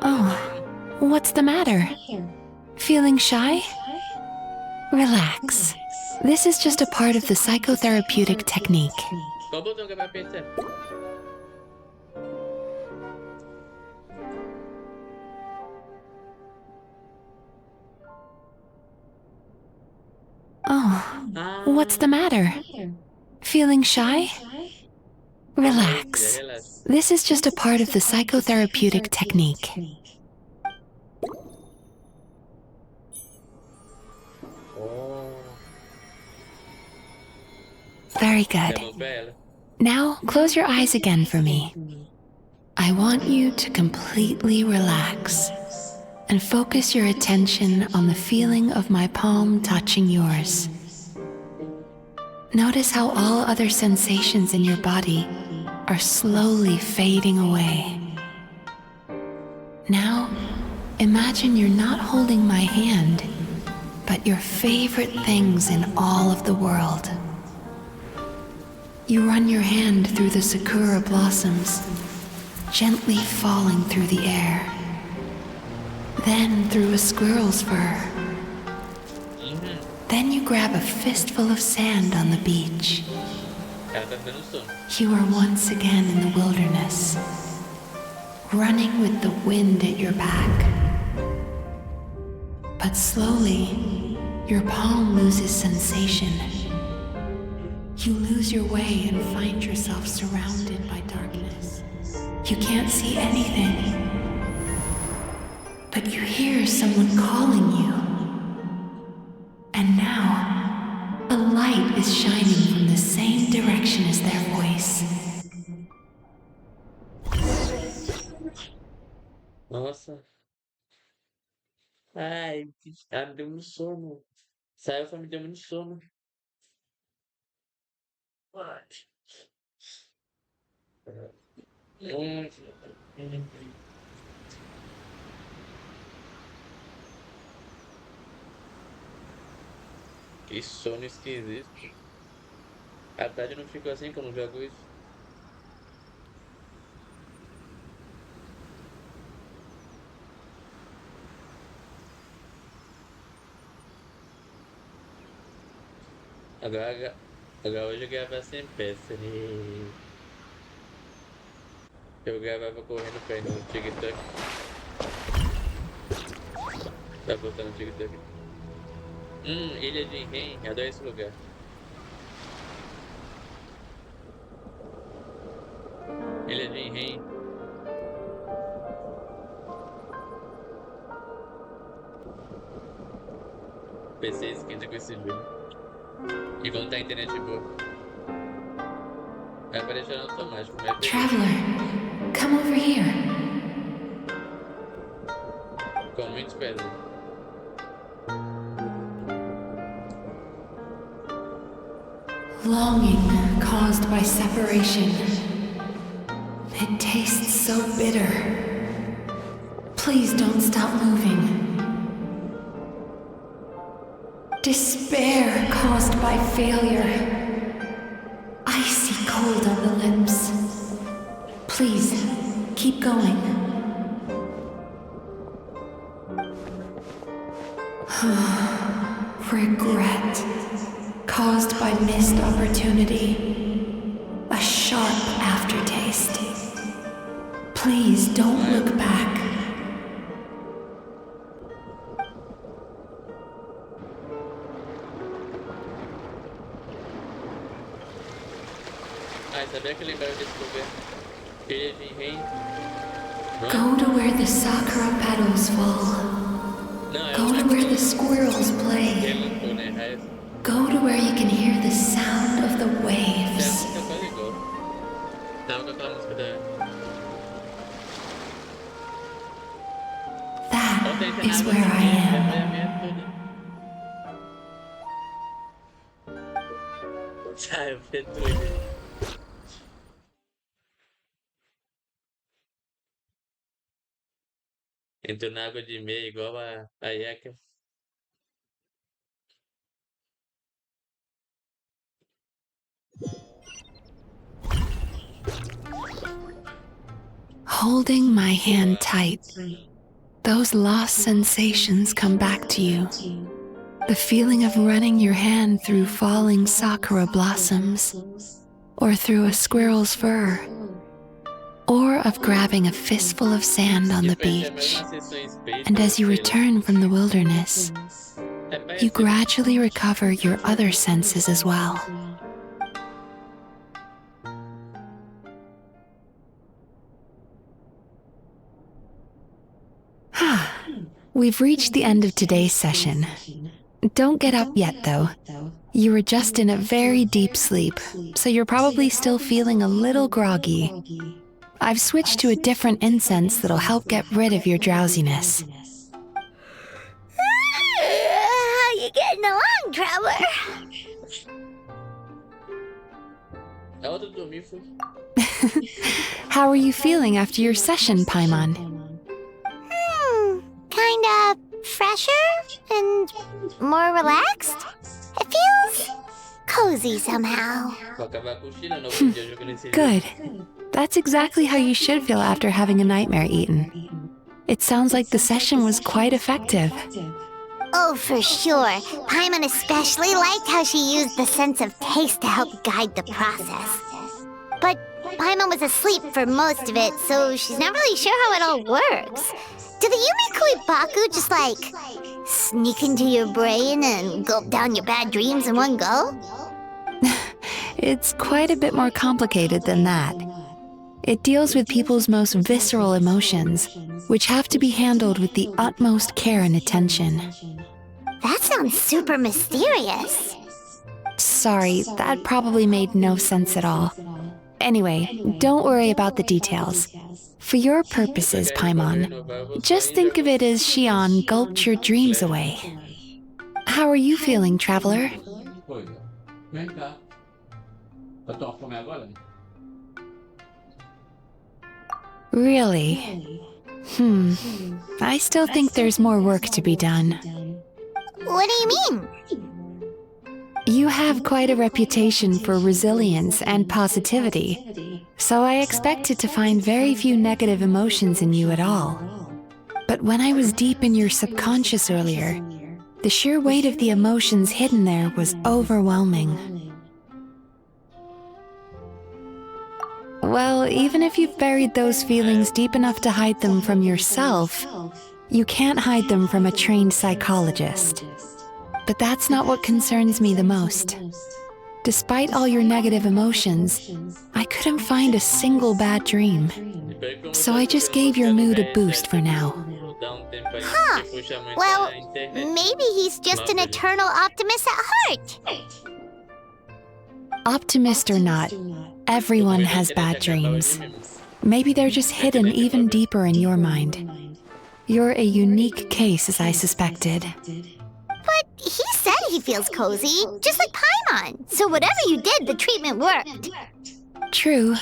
Oh, what's the matter? Feeling shy? Relax. This is just a part of the psychotherapeutic technique. Qual botão que vai apertar? Oh, what's the matter? Feeling shy? Relax. This is just a part of the psychotherapeutic technique. Very good. Now, close your eyes again for me. I want you to completely relax and focus your attention on the feeling of my palm touching yours. Notice how all other sensations in your body are slowly fading away. Now, imagine you're not holding my hand, but your favorite things in all of the world. You run your hand through the sakura blossoms, gently falling through the air. Then through a squirrel's fur. Then you grab a fistful of sand on the beach. You are once again in the wilderness, running with the wind at your back. But slowly, your palm loses sensation. You lose your way and find yourself surrounded by darkness. You can't see anything, but you hear someone calling you. And now, a light is shining from the same direction as their voice. Nossa. Ai, me deu muito sono. Essa elfa me deu muito sono. Que sono esquisito. A tarde não ficou assim quando eu jogo isso. Agora hoje eu gravava sem peça. Eu gravava correndo pra ir no TikTok. Vai botar no TikTok. Ilha de Ren, adoro esse lugar. Ilha de Ren. PC esquenta com esse jogo. E quando tá a internet boa. Vai aparecer no automático, mas... Traveler, come over here. Com muitos pesos. Longing caused by separation. It tastes so bitter. Please don't stop moving. Despair caused by failure. Icy cold on the lips. Please, keep going. Regret caused by missed opportunity. A sharp aftertaste. Please don't look back. Sabia que eu lembrava desse lugar? Ilha de Ren. Go to where the sakura petals fall. Go to where the squirrels play. Go to where you can hear the sound of the waves. That is where I am. Entrou na água de meia igual a Yaka. Holding my hand tight, those lost sensations come back to you. The feeling of running your hand through falling sakura blossoms, or through a squirrel's fur, or of grabbing a fistful of sand on the beach. And as you return from the wilderness, you gradually recover your other senses as well. We've reached the end of today's session. Don't get up yet, though. You were just in a very deep sleep, so you're probably still feeling a little groggy. I've switched to a different incense that'll help get rid of your drowsiness. How you getting along, traveler? How are you feeling after your session, Paimon? Kinda fresher and more relaxed. It feels cozy. cozy somehow. Vou acabar cochilando algum dia jogando esse jogo. Good. That's exactly how you should feel after having a nightmare eaten. It sounds like the session was quite effective. Oh, for sure. Paimon especially liked how she used the sense of taste to help guide the process. But Paimon was asleep for most of it, so she's not really sure how it all works. Do the Yumikui Baku just, like, sneak into your brain and gulp down your bad dreams in one go? It's quite a bit more complicated than that. It deals with people's most visceral emotions, which have to be handled with the utmost care and attention. That sounds super mysterious. Sorry, that probably made no sense at all. Anyway, don't worry about the details. For your purposes, Paimon, just think of it as Xion gulped your dreams away. How are you feeling, traveler? Vem cá. Eu tô com fome agora? Really? I still think there's more work to be done. What do you mean? You have quite a reputation for resilience and positivity, so I expected to find very few negative emotions in you at all. But when I was deep in your subconscious earlier, the sheer weight of the emotions hidden there was overwhelming. Well, even if you've buried those feelings deep enough to hide them from yourself, you can't hide them from a trained psychologist. But that's not what concerns me the most. Despite all your negative emotions, I couldn't find a single bad dream. So I just gave your mood a boost for now. Huh. Well, maybe he's just an eternal optimist at heart. Optimist or not, everyone has bad dreams. Maybe they're just hidden even deeper in your mind. You're a unique case, as I suspected. But he said he feels cozy, just like Paimon. So whatever you did, the treatment worked. True,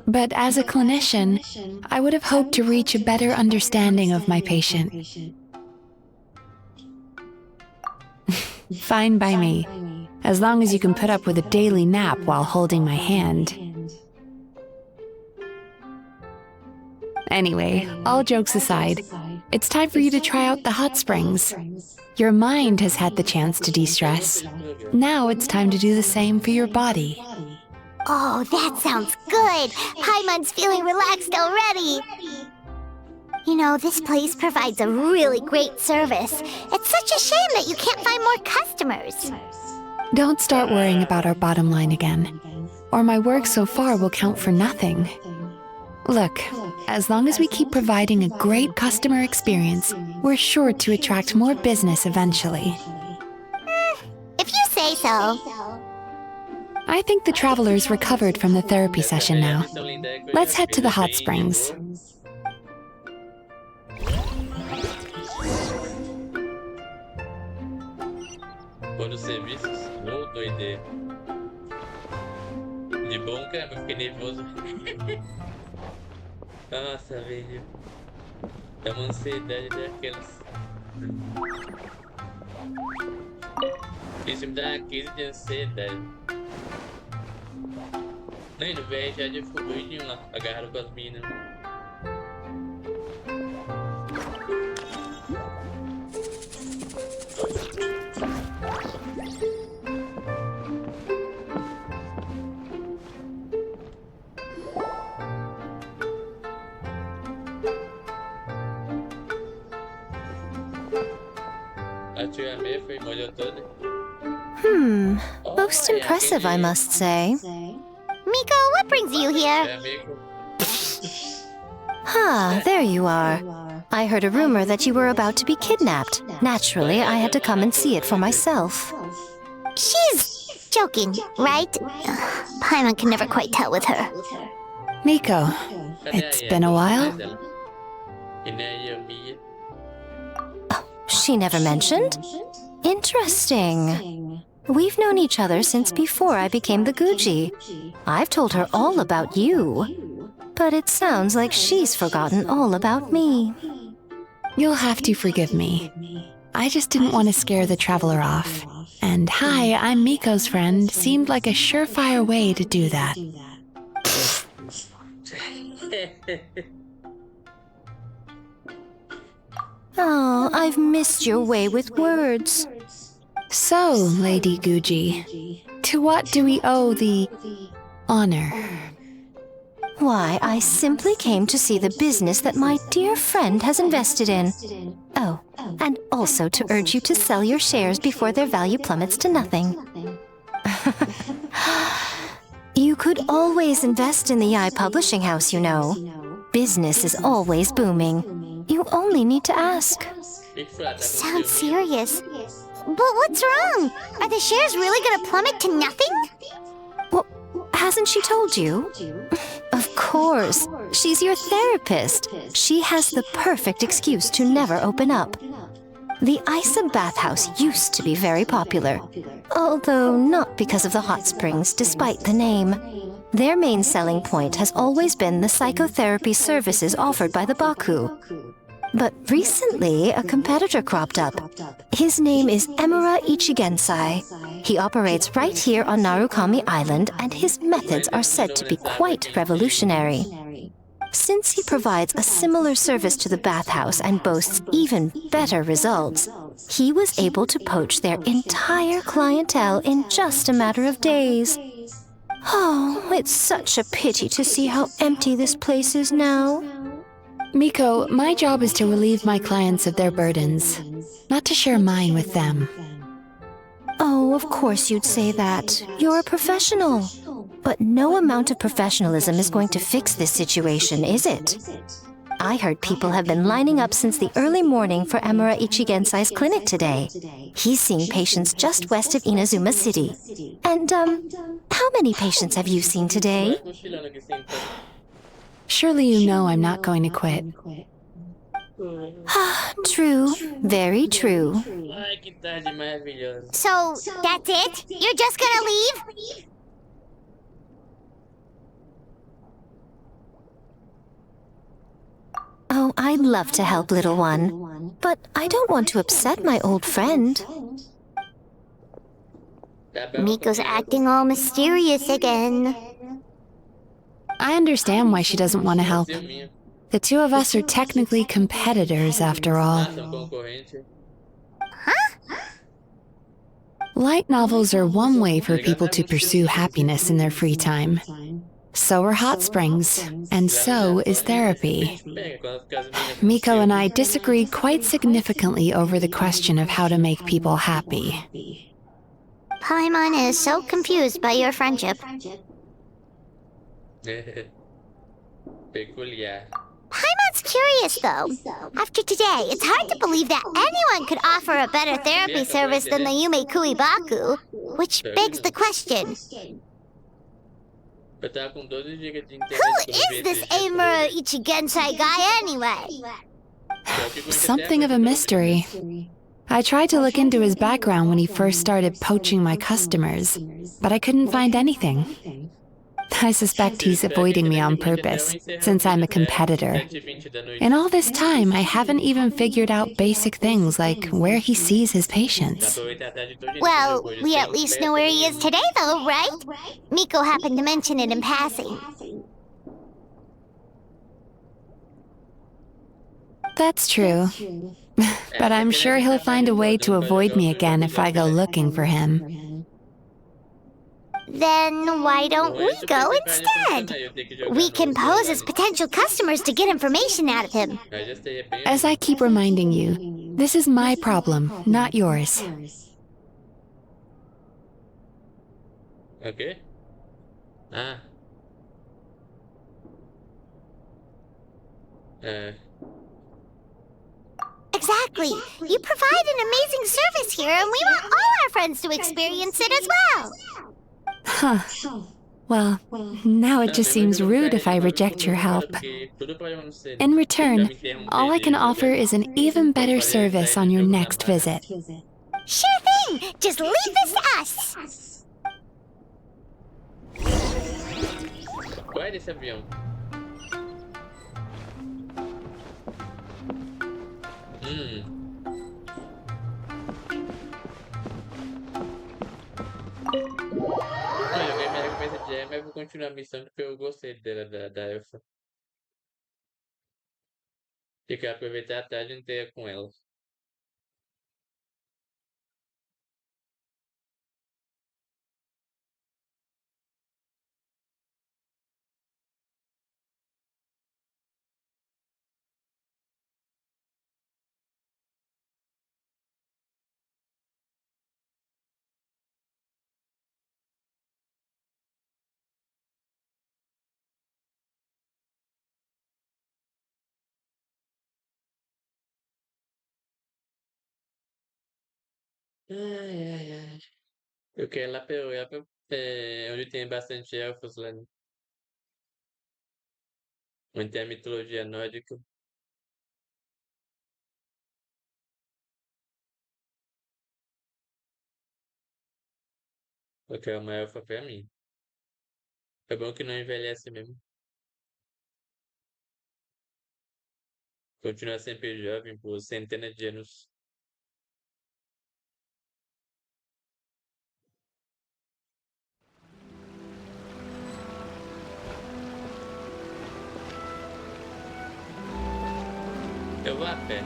but as a clinician, I would have hoped to reach a better understanding of my patient. Fine by me, as long as you can put up with a daily nap while holding my hand. Anyway, all jokes aside, it's time for you to try out the hot springs. Your mind has had the chance to de-stress. Now it's time to do the same for your body. Oh, that sounds good. Paimon's feeling relaxed already. You know, this place provides a really great service. It's such a shame that you can't find more customers. Don't start worrying about our bottom line again, or my work so far will count for nothing. Look, as long as we keep providing a great customer experience, we're sure to attract more business eventually. If you say so. I think the traveler's recovered from the therapy session now. Let's head to the hot springs. Foram serviços? Ô, doideira. De bom, cara, eu fiquei nervoso. Nossa, velho. É uma ansiedade daquelas. Isso me dá uma crise de ansiedade. Nem no velho já ficou doidinho lá, agarrado com as minas. A tia May foi molhou toda. Most impressive, I must say. Miko, what brings you here? There you are. I heard a rumor that you were about to be kidnapped. Naturally, I had to come and see it for myself. She's joking, right? Paimon can never quite tell with her. Miko, it's been a while. She never mentioned? Interesting. We've known each other since before I became the Guji. I've told her all about you. But it sounds like she's forgotten all about me. You'll have to forgive me. I just didn't want to scare the traveler off. And hi, I'm Miko's friend seemed like a surefire way to do that. Oh, I've missed your way with words. So, Lady Guji, to what do we owe the honor? Why, I simply came to see the business that my dear friend has invested in. Oh, and also to urge you to sell your shares before their value plummets to nothing. You could always invest in the Publishing House, you know. Business is always booming. You only need to ask. Sounds serious. But what's wrong? Are the shares really gonna plummet to nothing? Well, hasn't she told you? Of course. She's your therapist. She has the perfect excuse to never open up. The Isa bathhouse used to be very popular, although not because of the hot springs, despite the name. Their main selling point has always been the psychotherapy services offered by the Baku. But recently, a competitor cropped up. His name is Emura Ichigensai. He operates right here on Narukami Island, and his methods are said to be quite revolutionary. Since he provides a similar service to the bathhouse and boasts even better results, he was able to poach their entire clientele in just a matter of days. Oh, it's such a pity to see how empty this place is now. Miko, my job is to relieve my clients of their burdens, not to share mine with them. Oh, of course you'd say that. You're a professional. But no amount of professionalism is going to fix this situation, is it? I heard people have been lining up since the early morning for Emura Ichigensai's clinic today. He's seeing patients just west of Inazuma City. And, how many patients have you seen today? Surely you know I'm not going to quit. True. Very true. So, that's it? You're just gonna leave? Oh, I'd love to help, little one. But I don't want to upset my old friend. Miko's acting all mysterious again. I understand why she doesn't want to help. The two of us are technically competitors, after all. Light novels are one way for people to pursue happiness in their free time. So are hot springs, and so is therapy. Miko and I disagreed quite significantly over the question of how to make people happy. Paimon is so confused by your friendship. Paimon's curious, though. After today, it's hard to believe that anyone could offer a better therapy service than the Yume Baku, which begs the question. Who is this Emura Ichigensai guy anyway? Something of a mystery. I tried to look into his background when he first started poaching my customers, but I couldn't find anything. I suspect he's avoiding me on purpose, since I'm a competitor. In all this time, I haven't even figured out basic things like where he sees his patients. Well, we at least know where he is today, though, right? Miko happened to mention it in passing. That's true. But I'm sure he'll find a way to avoid me again if I go looking for him. Then why don't we go instead? We can pose as potential customers to get information out of him. As I keep reminding you, this is my problem, not yours. Okay. Exactly. You provide an amazing service here, and we want all our friends to experience it as well. Huh. Well, now it just seems rude if I reject your help. In return, all I can offer is an even better service on your next visit. Sure thing! Just leave this to us! Qual é esse avião? sequência de Emma, eu vou continuar a missão porque eu gostei dela, da elfa. E quero aproveitar a tarde inteira com ela. Ai, ai, ai. Eu quero ir lá pra Europa, onde tem bastante elfos lá, né? Onde tem a mitologia nórdica. Eu quero uma elfa pra mim. É bom que não envelhece mesmo. Continua sempre jovem por centenas de anos. Eu vou a pé.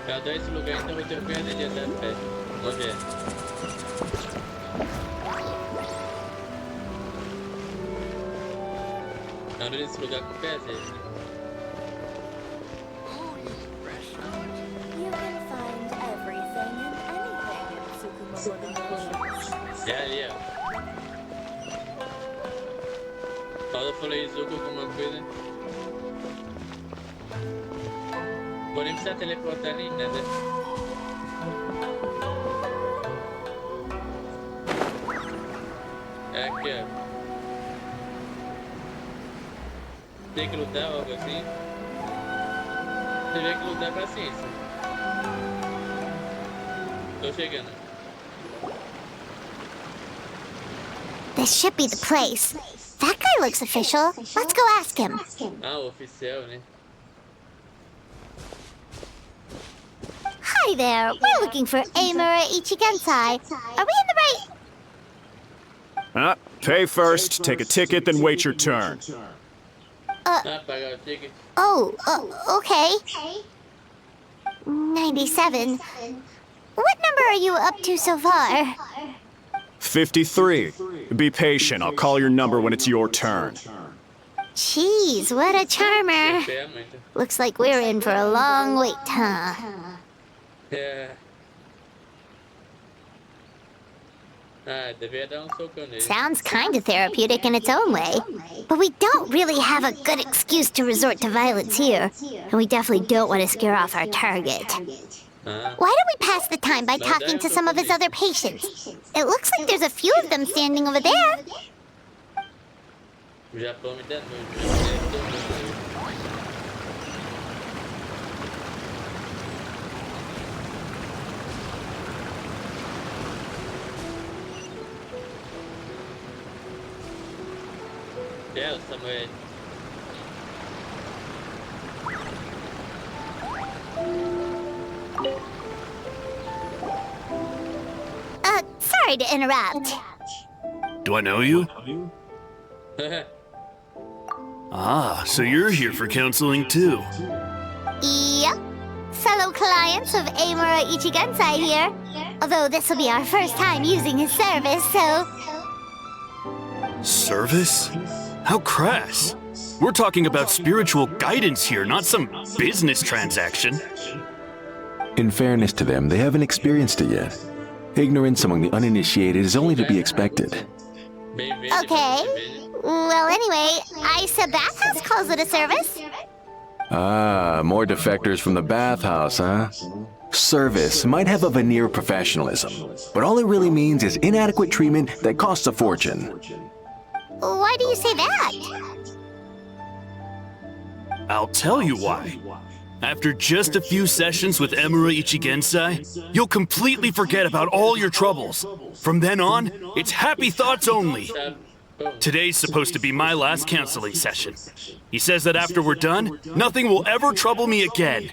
Eu adoro esse lugar, então eu tenho perda de andar a pé. Vamos ver. Eu ando nesse lugar com o pé, às vezes. You can find everything and anything in Tsukumo Organizations. É ali, ó. Paulo falou Izuku alguma coisa. Vou nem precisar teleportar nem nada. É aqui, ó. Tem que lutar ou algo assim? Se tiver que lutar, paciência. Tô chegando. This should be the place. That guy looks official. Let's go ask him. Ah, o oficial, né? Hi there. We're looking for Amura Ichigensai. Are we in the right... Pay first, take a ticket, then wait your turn. Pagar o ticket. Oh, okay. 97. What number are you up to so far? 53. Be patient, I'll call your number when it's your turn. Jeez, what a charmer. Looks like we're in for a long wait, huh? É. Ah, devia dar socão nele. Sounds kind of therapeutic in its own way. But we don't really have a good excuse to resort to violence here. And we definitely don't want to scare off our target. Why don't we pass the time by talking to some of his other patients? It looks like there's a few of them standing over there. O Japão me dá nojo. É, o Samuel. Sorry to interrupt. Do I know you? Ah, so you're here for counseling too. Yep. Fellow clients of Amura Ichigensai here. Although this will be our first time using his service, so... Service? How crass. We're talking about spiritual guidance here, not some business transaction. In fairness to them, they haven't experienced it yet. Ignorance among the uninitiated is only to be expected. Okay. Well, anyway, Isa Bathhouse calls it a service. Ah, more defectors from the bathhouse, huh? Service might have a veneer of professionalism, but all it really means is inadequate treatment that costs a fortune. Why do you say that? I'll tell you why. After just a few sessions with Amura Ichigensai, you'll completely forget about all your troubles. From then on, it's happy thoughts only. Today's supposed to be my last counseling session. He says that after we're done, nothing will ever trouble me again.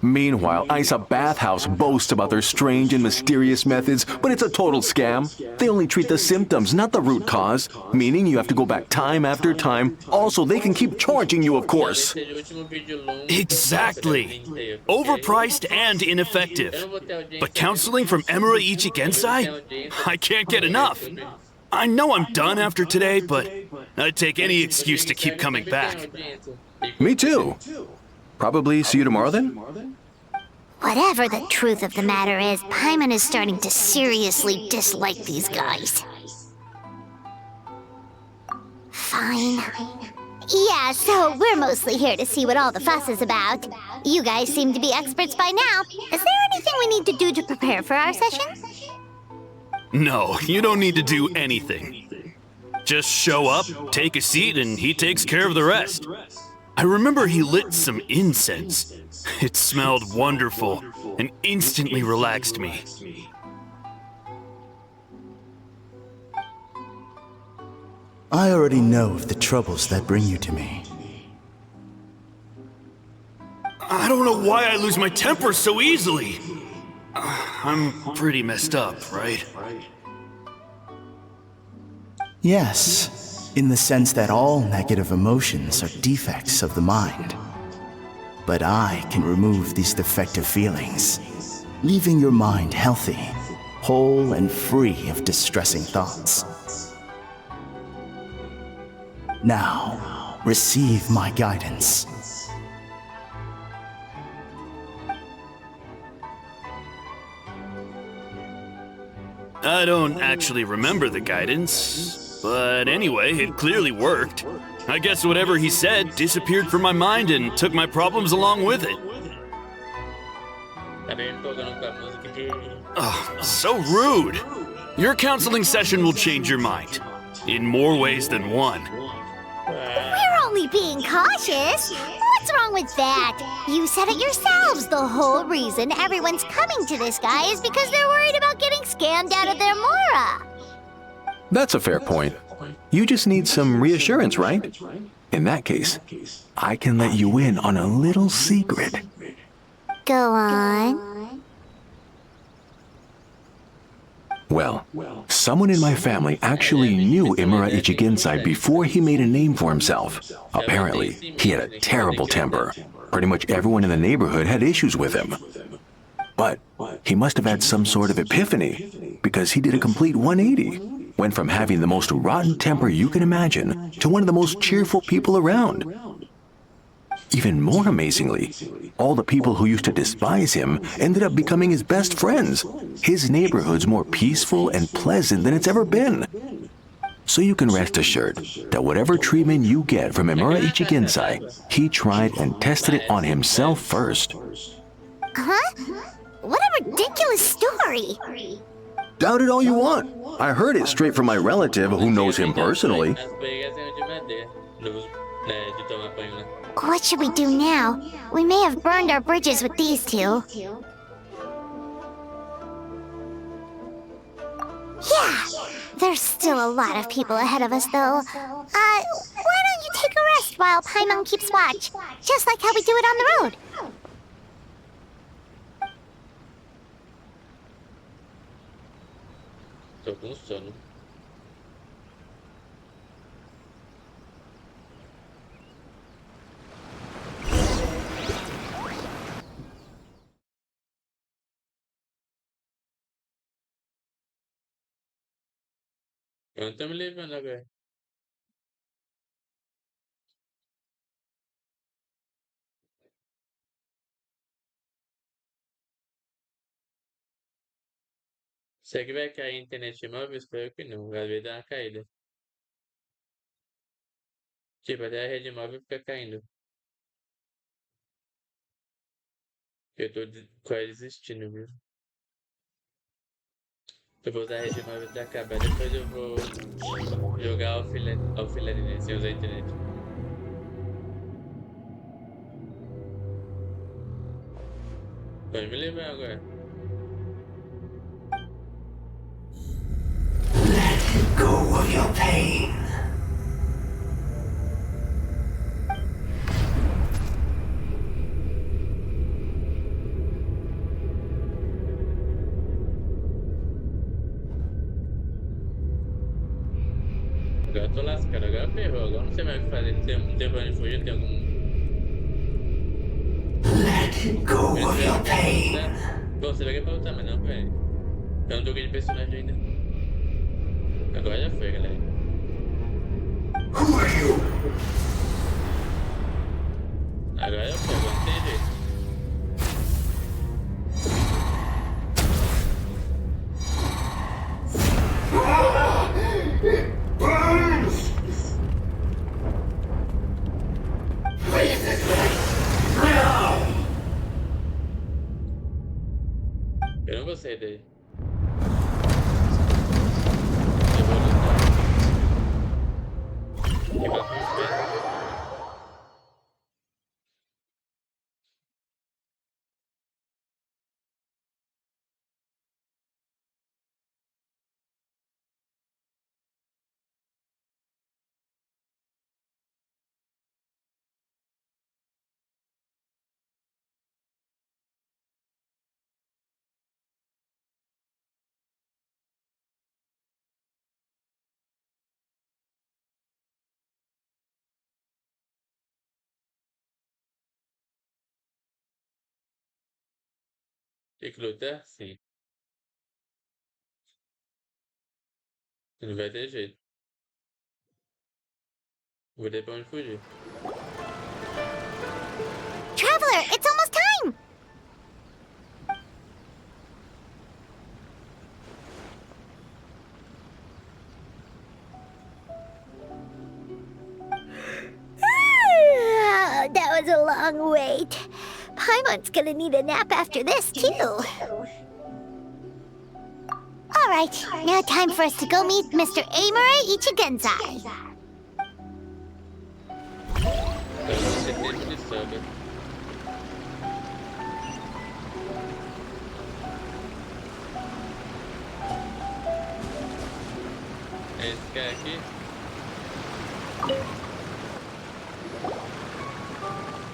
Meanwhile, Isa Bathhouse boasts about their strange and mysterious methods, but it's a total scam. They only treat the symptoms, not the root cause, meaning you have to go back time after time. Also, they can keep charging you, of course. Exactly. Overpriced and ineffective. But counseling from Emura Ichigensai? I can't get enough. I know I'm done after today, but I'd take any excuse to keep coming back. Me too. Probably see you tomorrow then? Whatever the truth of the matter is, Paimon is starting to seriously dislike these guys. Fine. Yeah, so we're mostly here to see what all the fuss is about. You guys seem to be experts by now. Is there anything we need to do to prepare for our session? No, you don't need to do anything. Just show up, take a seat, and he takes care of the rest. I remember he lit some incense. It smelled wonderful and instantly relaxed me. I already know of the troubles that bring you to me. I don't know why I lose my temper so easily. I'm pretty messed up, right? Yes, in the sense that all negative emotions are defects of the mind. But I can remove these defective feelings, leaving your mind healthy, whole and free of distressing thoughts. Now, receive my guidance. I don't actually remember the guidance, but anyway, it clearly worked. I guess whatever he said disappeared from my mind and took my problems along with it. Oh, so rude. Your counseling session will change your mind, in more ways than one. We're only being cautious. What's wrong with that? You said it yourselves. The whole reason everyone's coming to this guy is because they're worried about getting scammed out of their Mora. That's a fair point. You just need some reassurance, right? In that case, I can let you in on a little secret. Go on. Well, someone in my family actually knew Imura Ichigensai before he made a name for himself. Apparently, he had a terrible temper. Pretty much everyone in the neighborhood had issues with him. But he must have had some sort of epiphany, because he did a complete 180. Went from having the most rotten temper you can imagine to one of the most cheerful people around. Even more amazingly, all the people who used to despise him ended up becoming his best friends. His neighborhood's more peaceful and pleasant than it's ever been. So you can rest assured that whatever treatment you get from Imura Ichigensai, he tried and tested it on himself first. Huh? What a ridiculous story. Doubt it all you want. I heard it straight from my relative who knows him personally. What should we do now? We may have burned our bridges with these two. Yeah, there's still a lot of people ahead of us, though. Why don't you take a rest while Paimon keeps watch? Just like how we do it on the road. Tô com sono. Eu não tô me levando agora. Será que vai cair a internet móvel? Espero que não. Às vezes dá uma caída. Tipo, até a rede móvel fica caindo. Eu tô quase desistindo, viu? Eu vou usar a rede móvel até acabar. Depois eu vou jogar offline sem usar a internet. Pode me levar agora. Go of your pain. Agora eu tô lascado, agora ferrou, agora não sei mais o que fazer. Não tem pra onde fugir, tem algum. Let go of your pain. Bom, você vai pra lutar, mas não, velho. Eu não troquei de personagem ainda. Agora já foi, galera. Who are you? Agora já foi, agora não tem jeito. It burns! Leave this place now! Eu não gostei dele. Eu vou lutar. Que vai pro inferno. Tem que lutar? Sim. Não vai ter jeito. Vou ter pra onde fugir. Traveler, it's almost time! That was a long wait. Paimon's gonna need a nap after this, too. All right, now time for us to go meet Mr. Amura Ichigenzai. Eu vou ser tempo de samba. É esse cara aqui?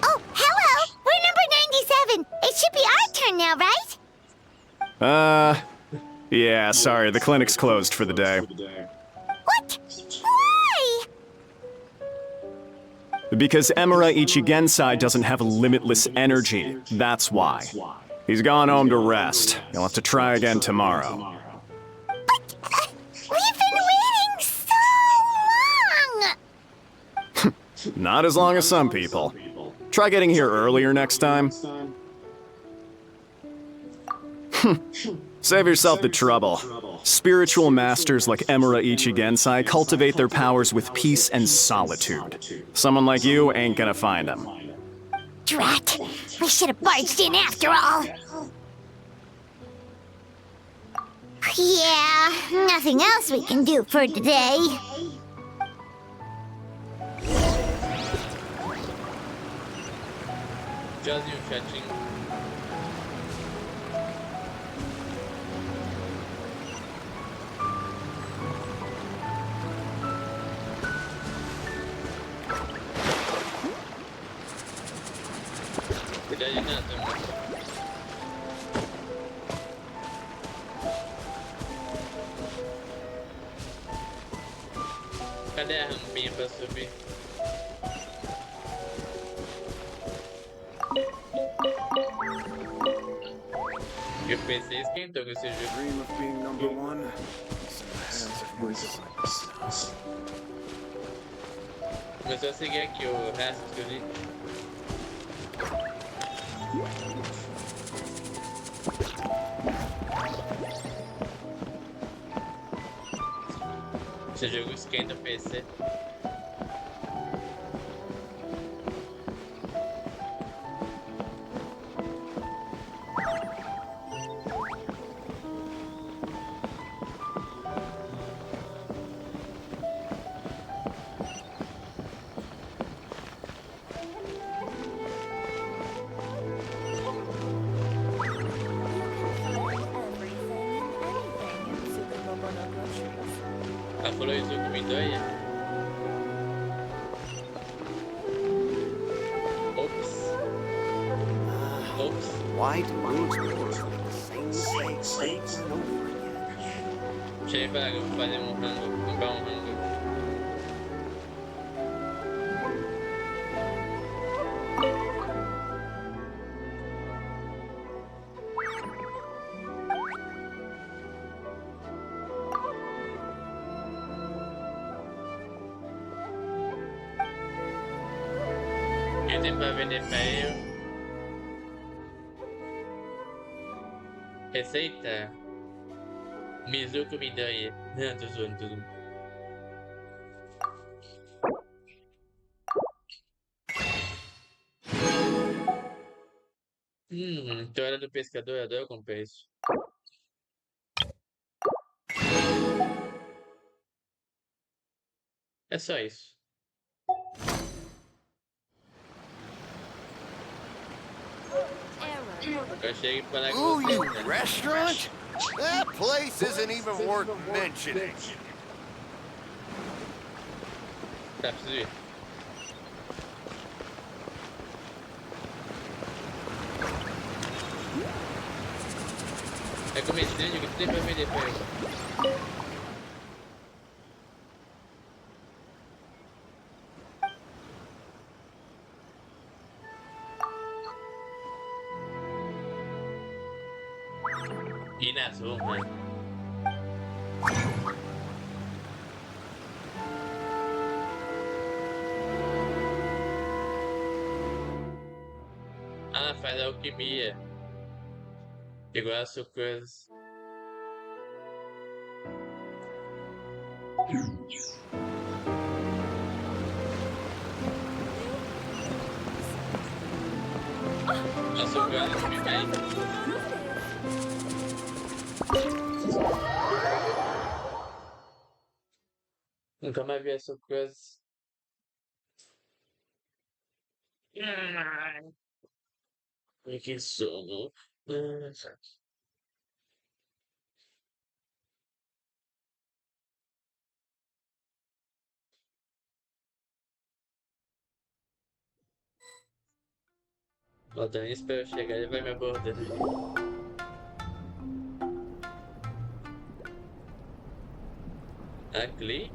Oh, hello! We're number 97. It should be our turn now, right? Yeah, sorry, the clinic's closed for the day. What? Why? Because Emura Ichigensai doesn't have limitless energy, that's why. He's gone home to rest. You'll have to try again tomorrow. But we've been waiting so long! Not as long as some people. Try getting here earlier next time. Save yourself the trouble. Spiritual masters like Emura Ichigensai cultivate their powers with peace and solitude. Someone like you ain't gonna find them. Drat! We should have barged in after all! Yeah, nothing else we can do for today. Tchauzinho, chatinho. Cuidado de nada, mano. Cadê a rampinha pra subir? Eu pensei esquentou com esse jogo. Dream of being number one. Começou a seguir aqui o resto que eu li. Esse jogo esquenta o PC. Ela falou isso comigo aí? Ops. Why do mood sports make the same mistakes over and over again? Chega, eu vou fazer um rango, comprar um rango. tempo pra vender pra eu. Receita? Mizuko me dá aí. Não, tô zoando tudo. História do pescador, eu adoro com peixe. É só isso. Eu cheguei para lá Ooh, you com restaurant? That place isn't even worth mentioning. Tá, preciso ir. É como estranho que tem pra vender pra ele. E na zona. Ah, faz alquimia. Igual as coisas. Açúcar, nunca mais vi essa coisa. Que sono. O Dan espera eu chegar e vai me abordar. Aqui?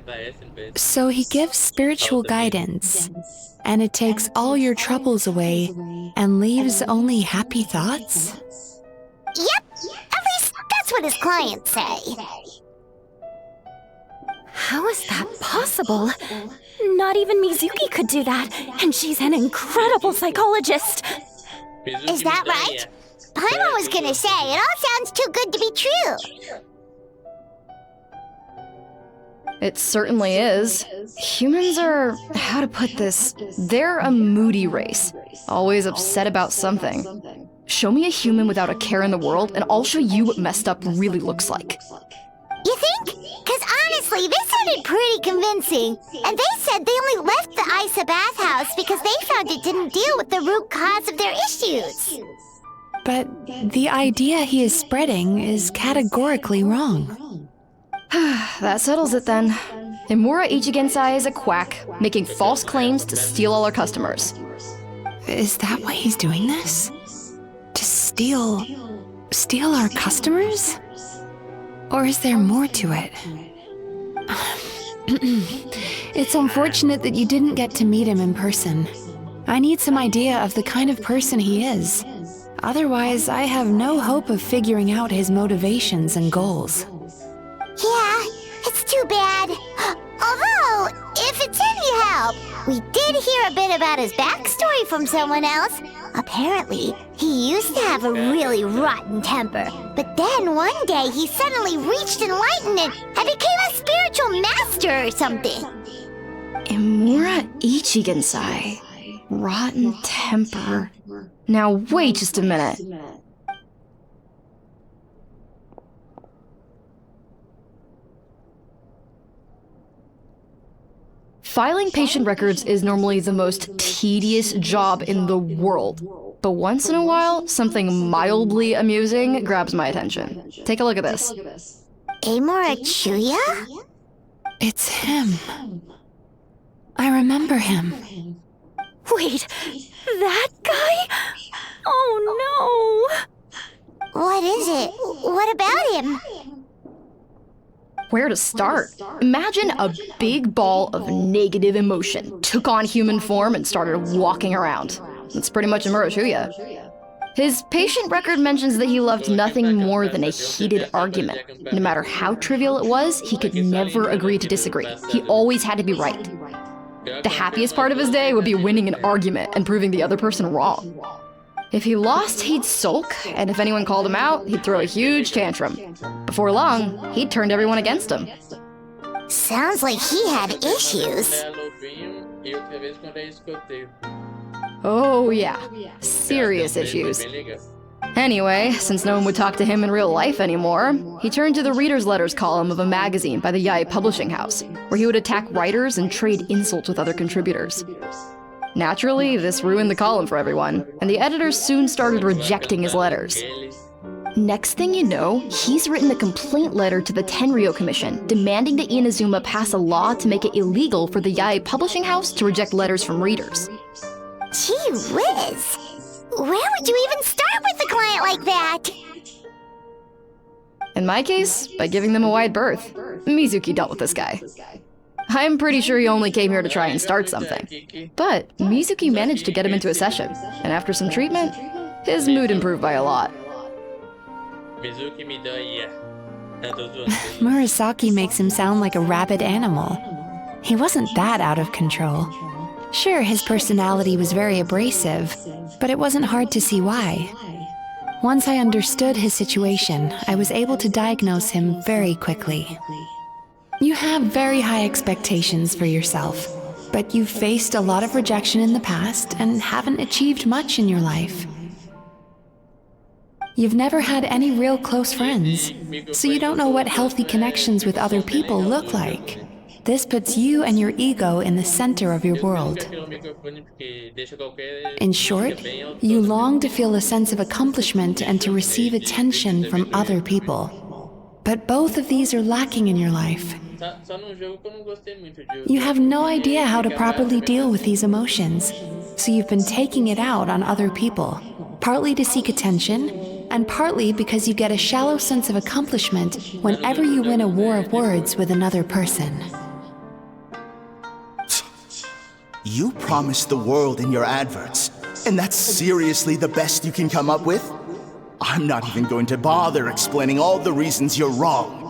Parece bem. So he gives spiritual guidance, and it takes all your troubles away and leaves only happy thoughts? Yep, at least that's what his clients say. How is that possible? Not even Mizuki could do that, and she's an incredible psychologist. Is that right? Paimon was gonna say, it all sounds too good to be true. It certainly is. Humans are, how to put this, they're a moody race, always upset about something. Show me a human without a care in the world, and I'll show you what messed up really looks like. You think? Because honestly, this sounded pretty convincing. And they said they only left the Isa bathhouse because they found it didn't deal with the root cause of their issues. But the idea he is spreading is categorically wrong. That settles it then. Imura Ichigensai is a quack, making false claims to steal all our customers. Is that why he's doing this? To steal our customers? Or is there more to it? It's unfortunate that you didn't get to meet him in person. I need some idea of the kind of person he is. Otherwise, I have no hope of figuring out his motivations and goals. Yeah, it's too bad. Although, if it's any help, we did hear a bit about his backstory from someone else. Apparently, he used to have a really rotten temper. But then one day he suddenly reached enlightenment and became a spiritual master or something. Imura Ichigensai. Rotten temper. Now wait just a minute. Filing patient records is normally the most tedious job in the world. But once in a while, something mildly amusing grabs my attention. Take a look at this. Amora Chuya? It's him. I remember him. Wait, that guy? Oh no! What is it? What about him? Where to start? Imagine a big ball of negative emotion took on human form and started walking around. That's pretty much Imura Chuya. His patient record mentions that he loved nothing more than a heated argument. No matter how trivial it was, he could never agree to disagree. He always had to be right. The happiest part of his day would be winning an argument and proving the other person wrong. If he lost, he'd sulk, and if anyone called him out, he'd throw a huge tantrum. Before long, he'd turned everyone against him. Sounds like he had issues. Oh yeah, serious issues. Anyway, since no one would talk to him in real life anymore, he turned to the reader's letters column of a magazine by the Yai Publishing House, where he would attack writers and trade insults with other contributors. Naturally, this ruined the column for everyone, and the editors soon started rejecting his letters. Next thing you know, he's written a complaint letter to the Tenryou Commission, demanding that Inazuma pass a law to make it illegal for the Yai Publishing House to reject letters from readers. Gee whiz! Where would you even start with a client like that? In my case, by giving them a wide berth. Mizuki dealt with this guy. I'm pretty sure he only came here to try and start something. But Mizuki managed to get him into a session, and after some treatment, his mood improved by a lot. Murasaki makes him sound like a rabid animal. He wasn't that out of control. Sure, his personality was very abrasive, but it wasn't hard to see why. Once I understood his situation, I was able to diagnose him very quickly. You have very high expectations for yourself, but you've faced a lot of rejection in the past and haven't achieved much in your life. You've never had any real close friends, so you don't know what healthy connections with other people look like. This puts you and your ego in the center of your world. In short, you long to feel a sense of accomplishment and to receive attention from other people. But both of these are lacking in your life. You have no idea how to properly deal with these emotions, so you've been taking it out on other people, partly to seek attention, and partly because you get a shallow sense of accomplishment whenever you win a war of words with another person. You promised the world in your adverts, and that's seriously the best you can come up with? I'm not even going to bother explaining all the reasons you're wrong.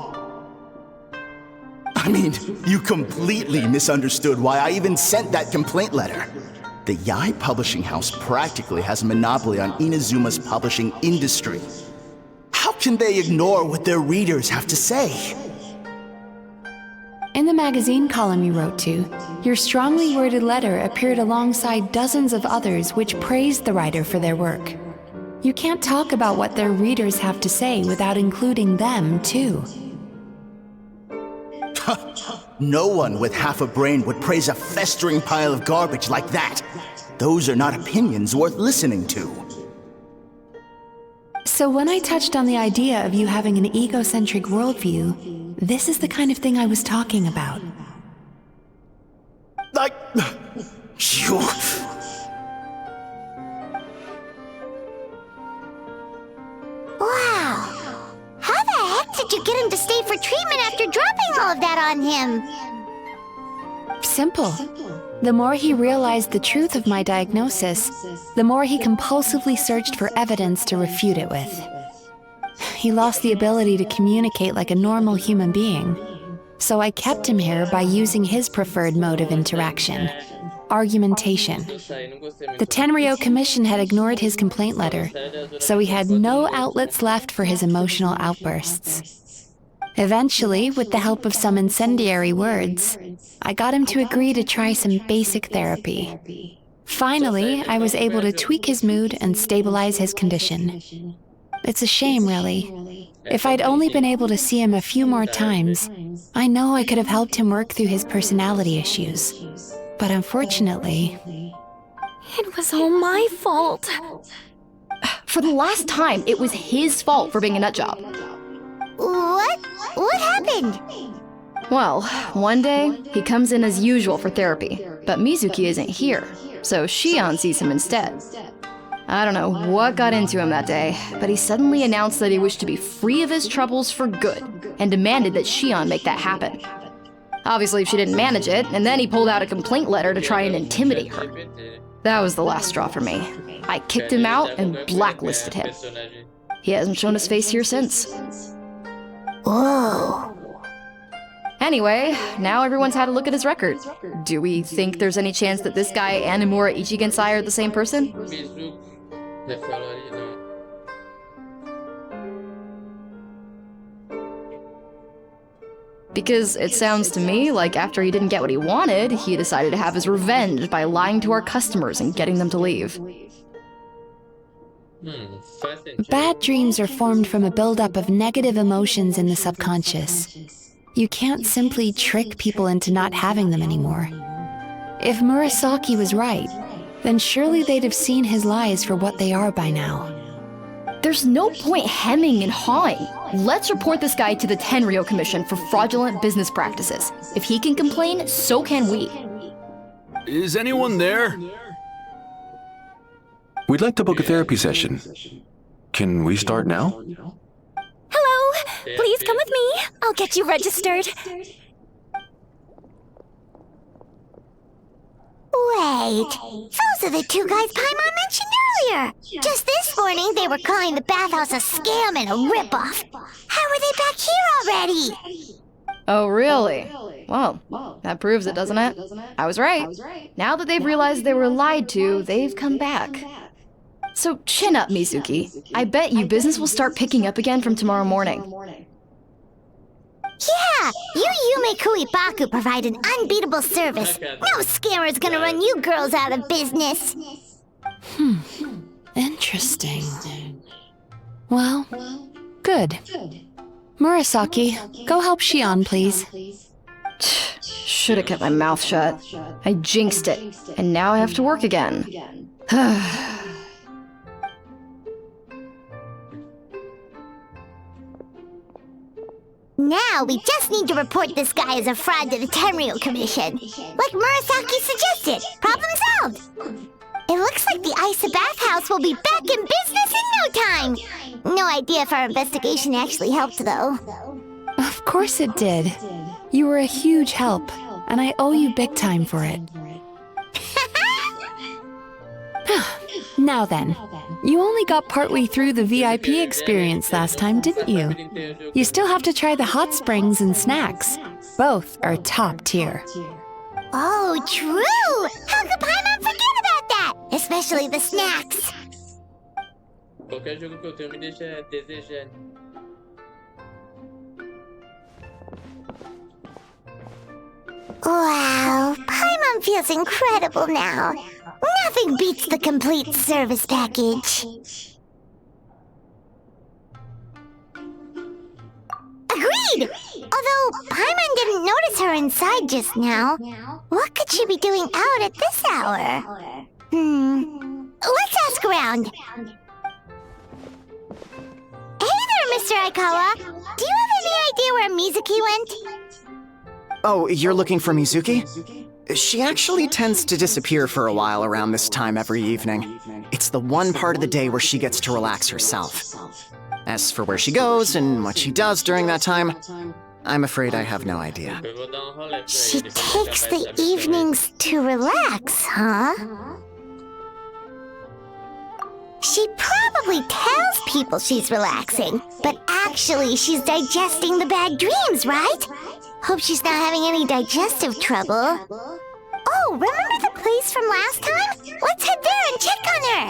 I mean, you completely misunderstood why I even sent that complaint letter. The Yai Publishing House practically has a monopoly on Inazuma's publishing industry. How can they ignore what their readers have to say? In the magazine column you wrote to, your strongly worded letter appeared alongside dozens of others which praised the writer for their work. You can't talk about what their readers have to say without including them, too. No one with half a brain would praise a festering pile of garbage like that. Those are not opinions worth listening to. So when I touched on the idea of you having an egocentric worldview, this is the kind of thing I was talking about. You... Wow! How the heck did you get him to stay for treatment after dropping all of that on him? Simple. The more he realized the truth of my diagnosis, the more he compulsively searched for evidence to refute it with. He lost the ability to communicate like a normal human being, so I kept him here by using his preferred mode of interaction: argumentation. The Tenryou Commission had ignored his complaint letter, so he had no outlets left for his emotional outbursts. Eventually, with the help of some incendiary words, I got him to agree to try some basic therapy. Finally, I was able to tweak his mood and stabilize his condition. It's a shame, really. If I'd only been able to see him a few more times, I know I could have helped him work through his personality issues. But unfortunately... It was all my fault. For the last time, it was his fault for being a nutjob. What? What happened? Well, one day, he comes in as usual for therapy, but Mizuki isn't here, so Shion sees him instead. I don't know what got into him that day, but he suddenly announced that he wished to be free of his troubles for good, and demanded that Shion make that happen. Obviously, she didn't manage it, and then he pulled out a complaint letter to try and intimidate her. That was the last straw for me. I kicked him out and blacklisted him. He hasn't shown his face here since. Whoa. Anyway, now everyone's had a look at his record. Do we think there's any chance that this guy and Imura Ichigensai are the same person? Mizu já falou ali, não. Because it sounds to me like after he didn't get what he wanted, he decided to have his revenge by lying to our customers and getting them to leave. Faz sentido. Bad dreams are formed from a buildup of negative emotions in the subconscious. You can't simply trick people into not having them anymore. If Murasaki was right, then surely they'd have seen his lies for what they are by now. There's no point hemming and hawing. Let's report this guy to the Tenryo Commission for fraudulent business practices. If he can complain, so can we. Is anyone there? We'd like to book a therapy session. Can we start now? Hello! Please come with me. I'll get you registered. Wait, those are the two guys Paimon mentioned earlier. Just this morning, they were calling the bathhouse a scam and a ripoff. How are they back here already? Oh, really? Well, that proves it, doesn't it? I was right. Now that they've realized they were lied to, they've come back. So chin up, Mizuki. I bet you business will start picking up again from tomorrow morning. Yeah, you Yume Kuibaku provide an unbeatable service. No scammer's gonna run you girls out of business. Interesting. Well, good. Murasaki, go help Shion, please. Should have kept my mouth shut. I jinxed it, and now I have to work again. Now we just need to report this guy as a fraud to the Tenryo Commission. Like Murasaki suggested. Problem solved. It looks like the Isa bathhouse will be back in business in no time. No idea if our investigation actually helped, though. Of course it did. You were a huge help, and I owe you big time for it. Now then, you only got partway through the VIP experience last time, didn't you? You still have to try the hot springs and snacks. Both are top tier. Oh, true! How could Paimon forget about that? Especially the snacks. Qualquer jogo que eu tenho me deixa desejando. Wow, Paimon feels incredible now. Nothing beats the complete service package. Agreed! Although Paimon didn't notice her inside just now. What could she be doing out at this hour? Let's ask around. Hey there, Mr. Aikawa. Do you have any idea where Mizuki went? Oh, you're looking for Mizuki? She actually tends to disappear for a while around this time every evening. It's the one part of the day where she gets to relax herself. As for where she goes and what she does during that time, I'm afraid I have no idea. She takes the evenings to relax, huh? She probably tells people she's relaxing, but actually she's digesting the bad dreams, right? Hope she's not having any digestive trouble. Oh, remember the place from last time? Let's head there and check on her.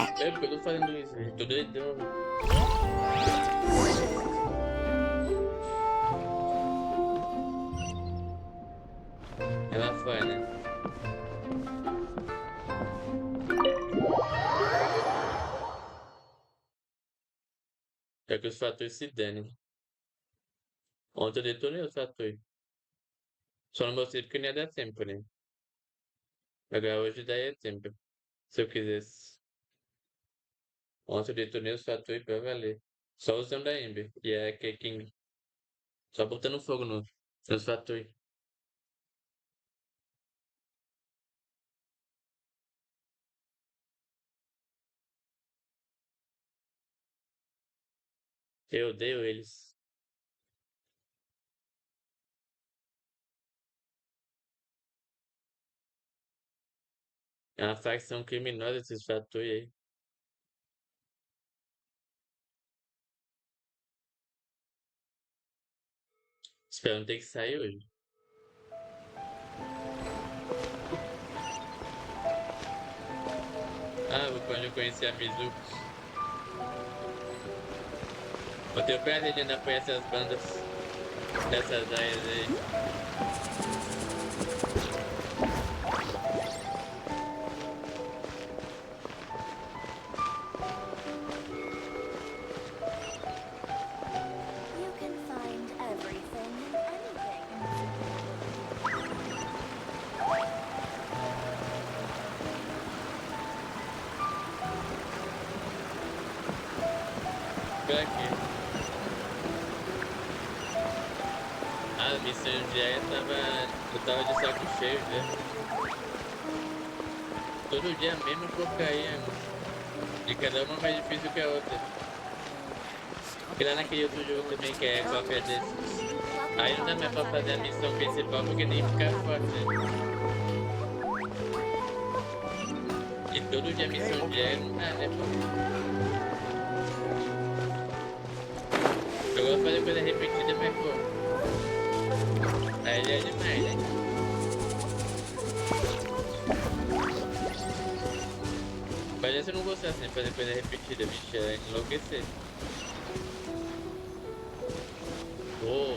Ela foi, né? É que os fatores se danem. Ontem eu detonei os fatores. Só não mostrei porque não ia dar tempo, né? Agora hoje daria tempo. Se eu quisesse. Ontem eu detonei os fatores pra valer. Só usando a Ember e a King. Só botando fogo nos fatores. Eu odeio eles. É uma facção criminosa esses fatores aí. Espero não ter que sair hoje. sonho conhecer a Mizuki. Eu tenho prazer de ainda conhecer as bandas dessas áreas aí. You can find everything and anything. Por aqui. A missão diária eu tava de saco cheio já. Todo dia a mesma porcaria, e cada uma mais difícil que a outra. E lá naquele outro jogo também que é qualquer desses. Aí não dá mais pra fazer a missão principal porque nem fica forte. E todo dia a missão diária não dá, né, pô? Eu gosto de fazer coisa repetida, mas pô. Aí é demais, né? Mas essa eu não gostar assim, fazer coisa repetida, bicho, é enlouquecer. Oh.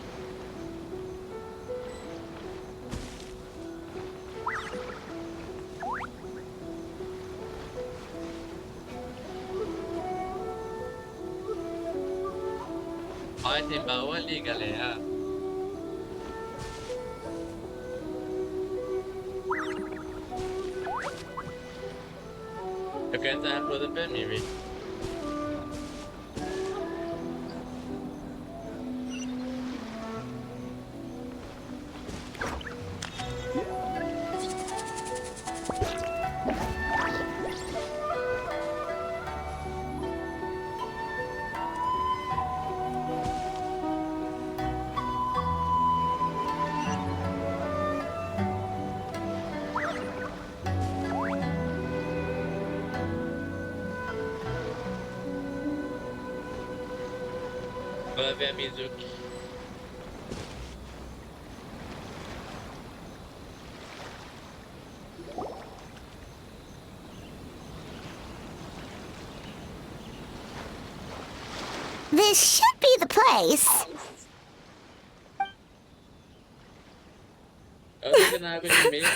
Olha, tem baú ali, galera. Eu quero essa raposa pra mim, velho. Bora ver a Mizuki. This should be the place. Eu tô vendo água de meio.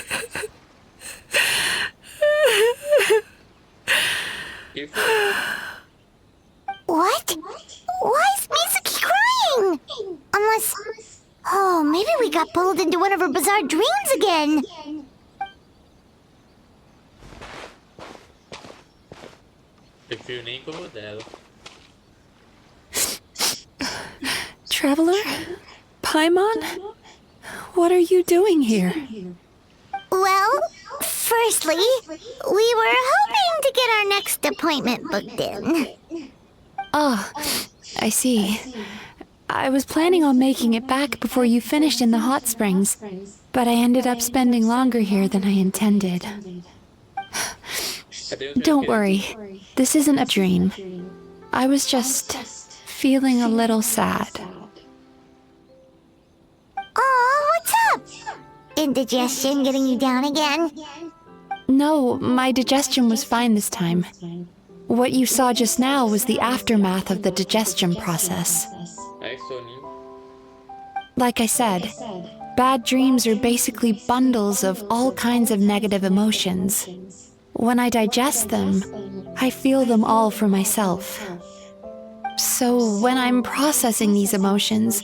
Que foi? What? Why is Mizuki crying? Unless... Oh, maybe we got pulled into one of her bizarre dreams again. Prefiro nem como dela. Traveler? Paimon? What are you doing here? Well, firstly, we were hoping to get our next appointment booked in. Oh, I see. I was planning on making it back before you finished in the hot springs, but I ended up spending longer here than I intended. Don't worry, this isn't a dream. I was just feeling a little sad. Oh, what's up? Indigestion getting you down again? No, my digestion was fine this time. What you saw just now was the aftermath of the digestion process. Like I said, bad dreams are basically bundles of all kinds of negative emotions. When I digest them, I feel them all for myself. So when I'm processing these emotions,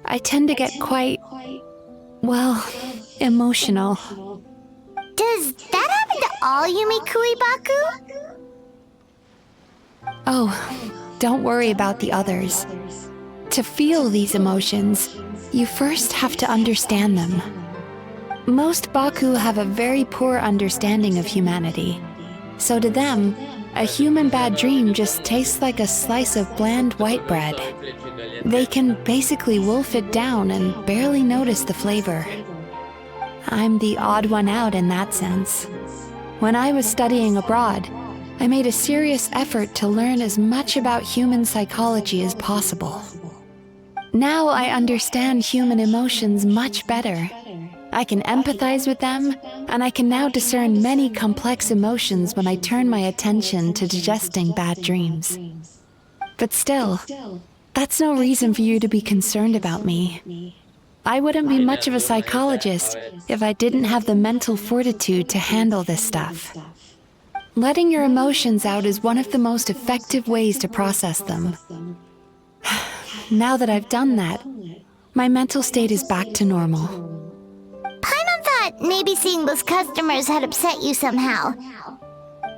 I tend to get quite, well, emotional. Does that happen to all Yumikui Baku? Oh, don't worry about the others. To feel these emotions, you first have to understand them. Most Baku have a very poor understanding of humanity. So to them, a human bad dream just tastes like a slice of bland white bread. They can basically wolf it down and barely notice the flavor. I'm the odd one out in that sense. When I was studying abroad, I made a serious effort to learn as much about human psychology as possible. Now I understand human emotions much better, I can empathize with them, and I can now discern many complex emotions when I turn my attention to digesting bad dreams. But still, that's no reason for you to be concerned about me. I wouldn't be much of a psychologist if I didn't have the mental fortitude to handle this stuff. Letting your emotions out is one of the most effective ways to process them. Now that I've done that, my mental state is back to normal. Paimon thought maybe seeing those customers had upset you somehow.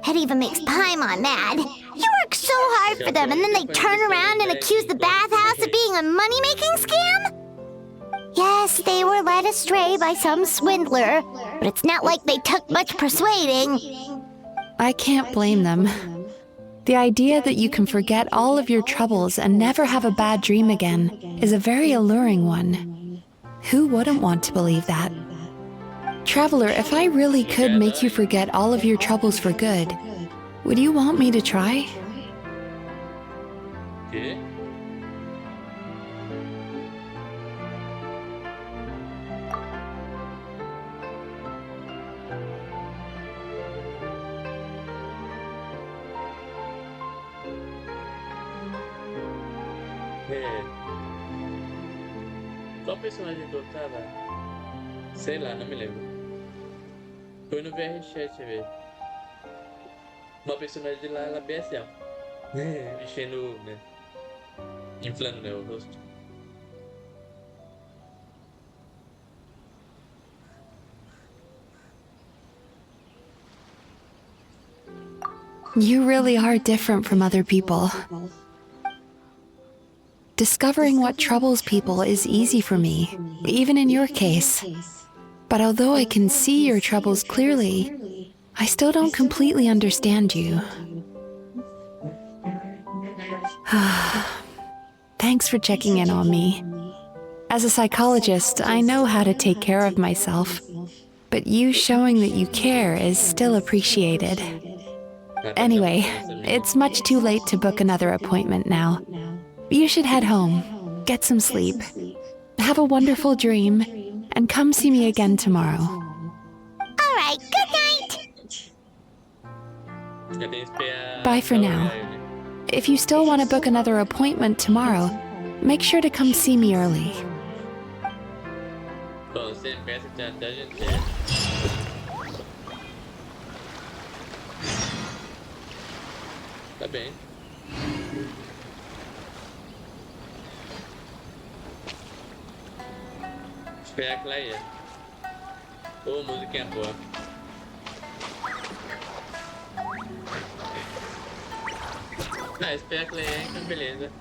It even makes Paimon mad. You work so hard for them and then they turn around and accuse the bathhouse of being a money-making scam? Yes, they were led astray by some swindler, but it's not like they took much persuading. I can't blame them. The idea that you can forget all of your troubles and never have a bad dream again is a very alluring one. Who wouldn't want to believe that? Traveler, if I really could make you forget all of your troubles for good, would you want me to try? ¿Qué? Qual personagem que eu tava? Sei lá, não me lembro. Foi no VR-Chat, velho. Uma personagem de lá, ela bem assim, ó. Mexendo, né? Inflando, né, o rosto. You really are different from other people. Discovering what troubles people is easy for me, even in your case. But although I can see your troubles clearly, I still don't completely understand you. Thanks for checking in on me. As a psychologist, I know how to take care of myself, but you showing that you care is still appreciated. Anyway, it's much too late to book another appointment now. You should head home, get some sleep, have a wonderful dream, and come see me again tomorrow. All right, good night. Bye for now. If you still want to book another appointment tomorrow, make sure to come see me early. Bom, você pensa que até a gente Tá bem. Esperar que lá ia. Ô, musiquinha boa. Ah, espera que lá ia, então beleza.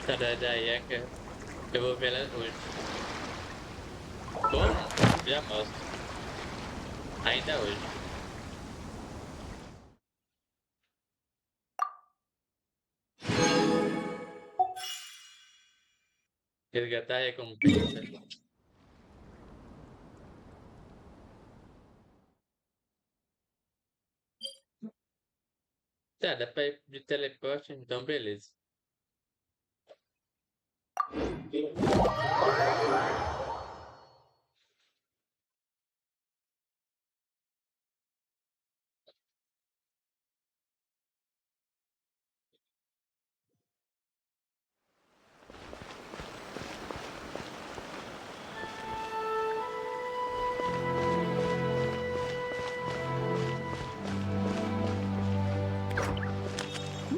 Tá, daí é que eu vou ver ela hoje. Bom, já mostro. Ainda hoje. Resgatar a recompensa. Tá, dá pra ir de teleporte, então beleza.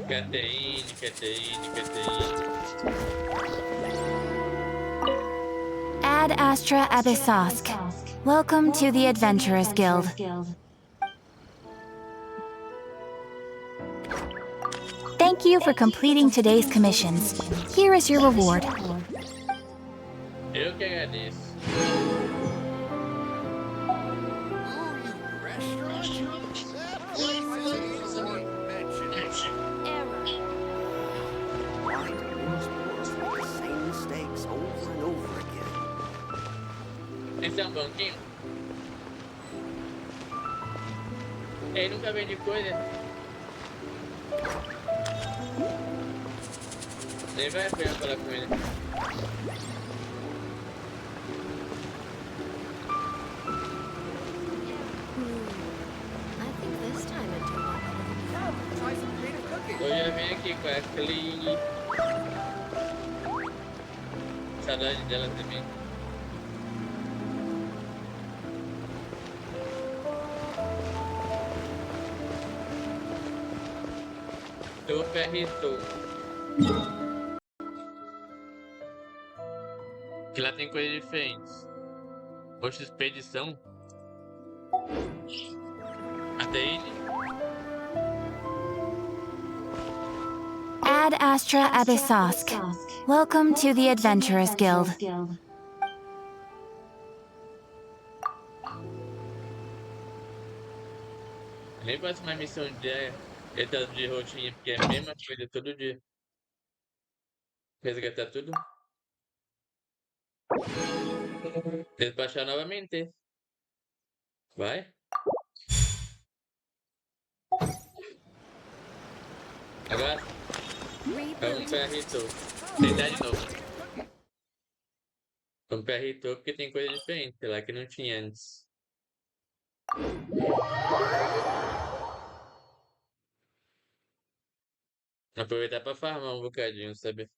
Cateine, Cateine, Cateine. Ad Astra Abyssosk. Welcome to the Adventurers Guild. Thank you for completing today's commissions. Here is your reward. Eu que agradeço. Esse é um banquinho? Ele nunca vende coisa. Nem vai a pena falar com ele. Eu já vim aqui com a Clee. Saudade dela também. Eu perrito. Que lá tem coisa diferente. Poxa, expedição. Até ele. Ad Astra Abyssosk. Welcome to the Adventurers Guild. Nem faço mais missão de rotina, porque é a mesma coisa todo dia. Resgatar tudo. Despachar novamente. Vai. Agora. Vamos perrito. Tentar de novo. Vamos perrito porque tem coisa diferente lá que não tinha antes. Aproveitar pra farmar um bocadinho, sabe?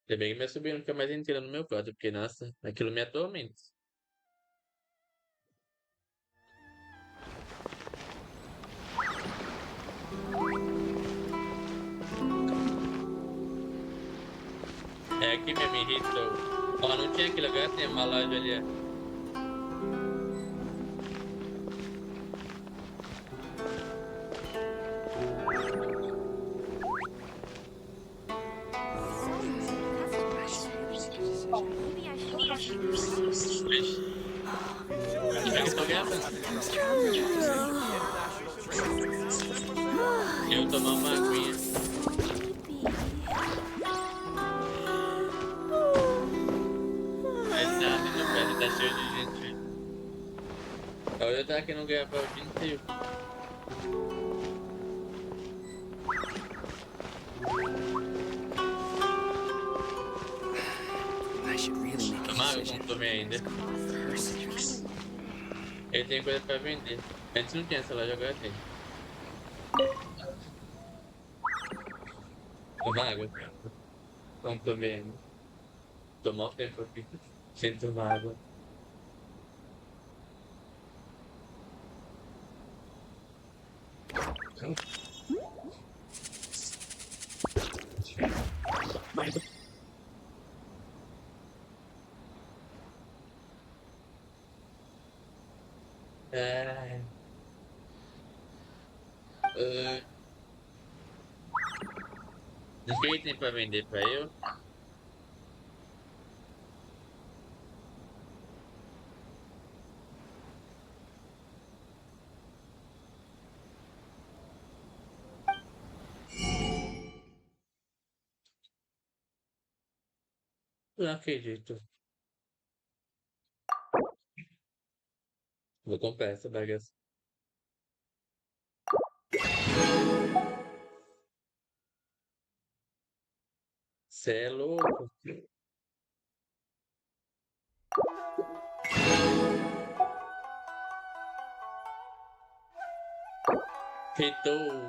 Ainda bem que minha sobrinha não fica mais inteira no meu quarto, porque, nossa, aquilo me atormenta. É aqui mesmo, me irritou. Ó, não tinha aquele lugar, tem uma loja ali. Eu tomar uma aguinha. Mas nada, no pé tá cheio de gente. Olha, eu tava aqui no gravar o dia inteiro. Tomar, eu não tomei ainda. Ele tem coisa pra vender. Antes não tinha essa loja, agora tem. Tomar água. Não tomei ainda. Tomar o tempo aqui. Sem tomar água. O que tem pra vender pra eu? Não acredito. Vou comprar essa bagaça. Cê é louco. Heitou.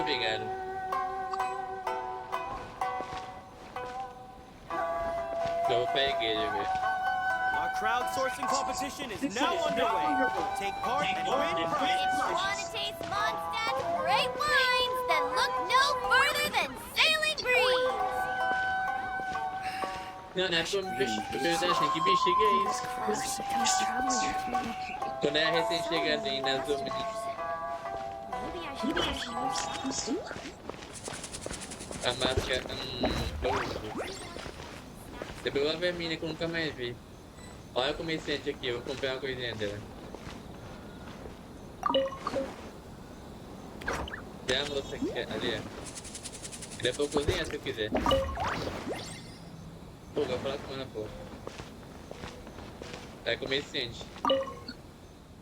Obrigado. Eu vou pra igreja, velho. Our crowdsourcing competition is now underway. Take part and win prizes. If you want to taste Mondstadt's great wines, then look no further than Sailing Breeze! Não, não é assim, que bexiga é isso? Quando é recém-chegado na zona de... A máscara... Você pegou a vermelha que eu nunca mais vi. Olha o comerciante aqui, eu vou comprar uma coisinha dela. Tem a moça aqui, ali, ó. Depois eu cozinhar se eu quiser. Pô, vou falar com ela, pô. É comerciante.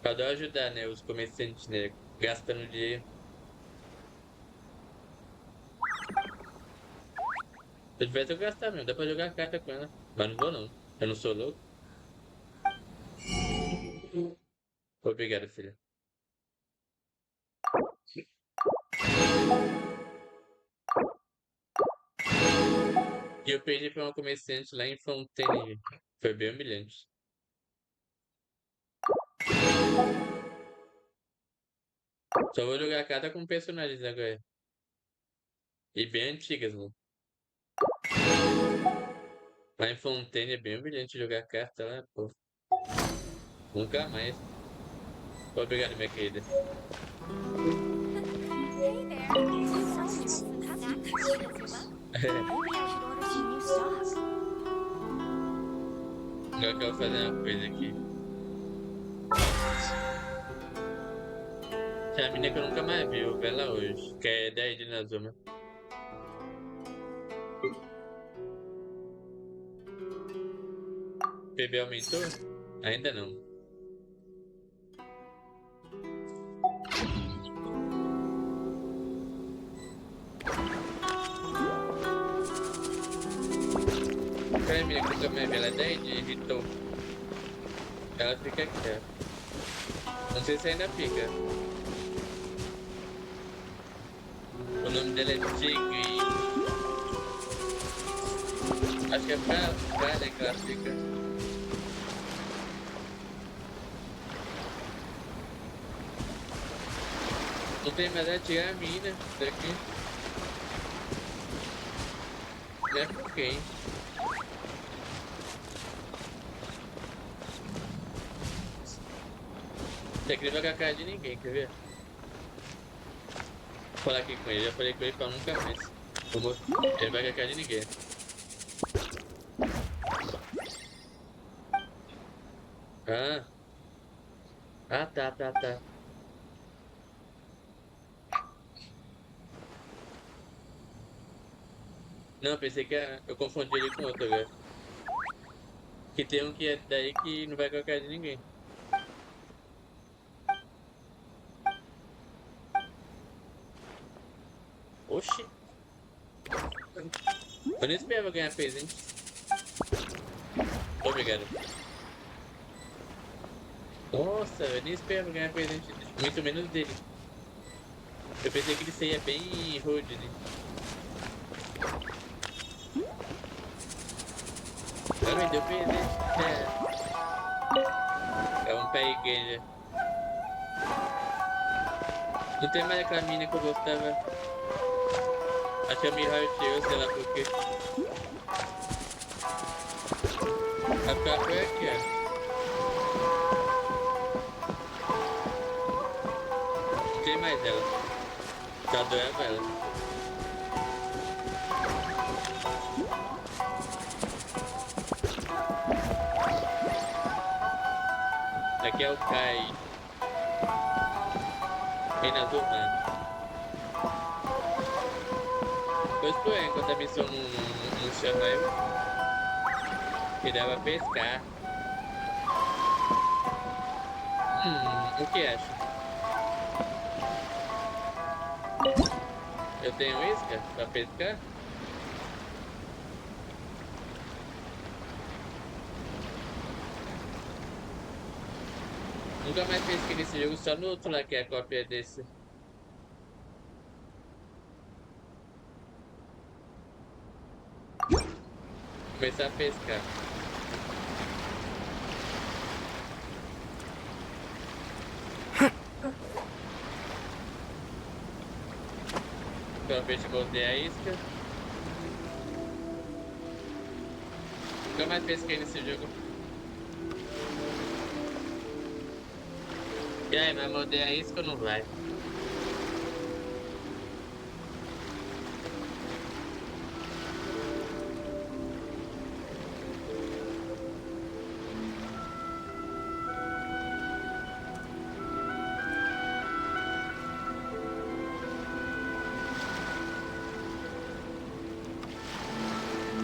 Eu adoro ajudar, né, os comerciantes, né, gastando dinheiro. Se eu tivesse, eu gastava mesmo. Dá pra jogar carta com ela. Mas não vou, não. Eu não sou louco. Obrigado, filha. E eu perdi pra uma comerciante lá em Fontaine. Foi bem humilhante. Só vou jogar carta com personagens agora. E bem antigas, mano. Lá em Fontaine é bem humilhante jogar carta lá, pô. Nunca mais. Obrigado, minha querida. Agora que eu vou fazer uma coisa aqui. Tem a menina que eu nunca mais vi, eu vou ver ela hoje. Que é 10 de Nazuma. O PB aumentou? Ainda não. Peraí, menina, que eu nunca mais vi, ela é 10 de irritou. Ela fica aqui, ó. Não sei se ainda fica. O nome dela é Tigre. Acho que é pra né, que ela fica. Não tem mais a tirar a mina daqui. Não é por quem? Tem que levar com a cara de ninguém, quer ver? Vou falar aqui com ele, já falei com ele pra nunca mais. Ele vai com a cara de ninguém. Tá. Não, pensei que eu confundi ele com outro agora. Que tem um que é daí que não vai com a cara de ninguém. Oxi. Eu nem esperava ganhar presente. Obrigado. Nossa, eu nem esperava ganhar presente. Muito menos dele. Eu pensei que ele seria bem rude, né? Agora me deu presente. É um pé igreja. Não tem mais aquela mina que eu gostava. Acho que a minha tirou, sei lá por quê. A capa foi aqui, ó. Não tem mais ela. Só adorava ela. Aqui é o Kai. Inazuma. Pois foi, enquanto a missão não chama eu, que dava pra pescar. O que acha? Eu tenho isca pra pescar? Nunca mais pesquei nesse jogo, só no outro lá que é a cópia desse. Começar a pescar. Então, peixe, botei a isca. Nunca mais pesquei nesse jogo. E aí, vai morder a isca ou não vai?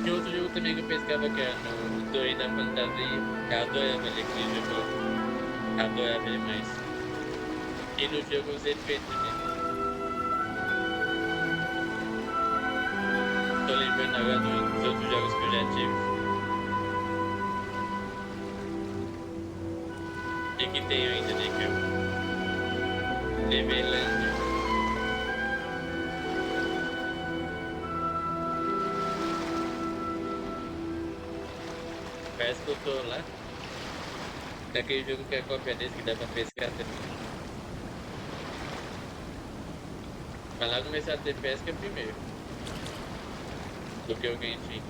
E outro jogo também que eu pescava que era no Torre da Fantasia. Eu adorava aquele jogo. Adorava demais. E no jogo os efeitos também. Tô lembrando agora dos outros jogos que eu já tive. E que tem ainda, né, que eu... Levelândia. Parece que eu tô lá. Daquele jogo que é cópia desse que dá pra pescar também. Mas lá começar a ter pesca primeiro. Do que o Genshin.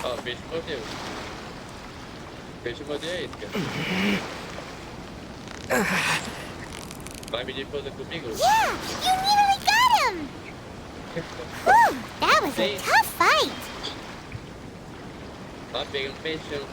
Ó, o peixe mordeu. O peixe mordeu a isca. Vai medir força comigo? Yeah! You nearly got him! Whew, that was a tough fight! Ó, peguei um peixão.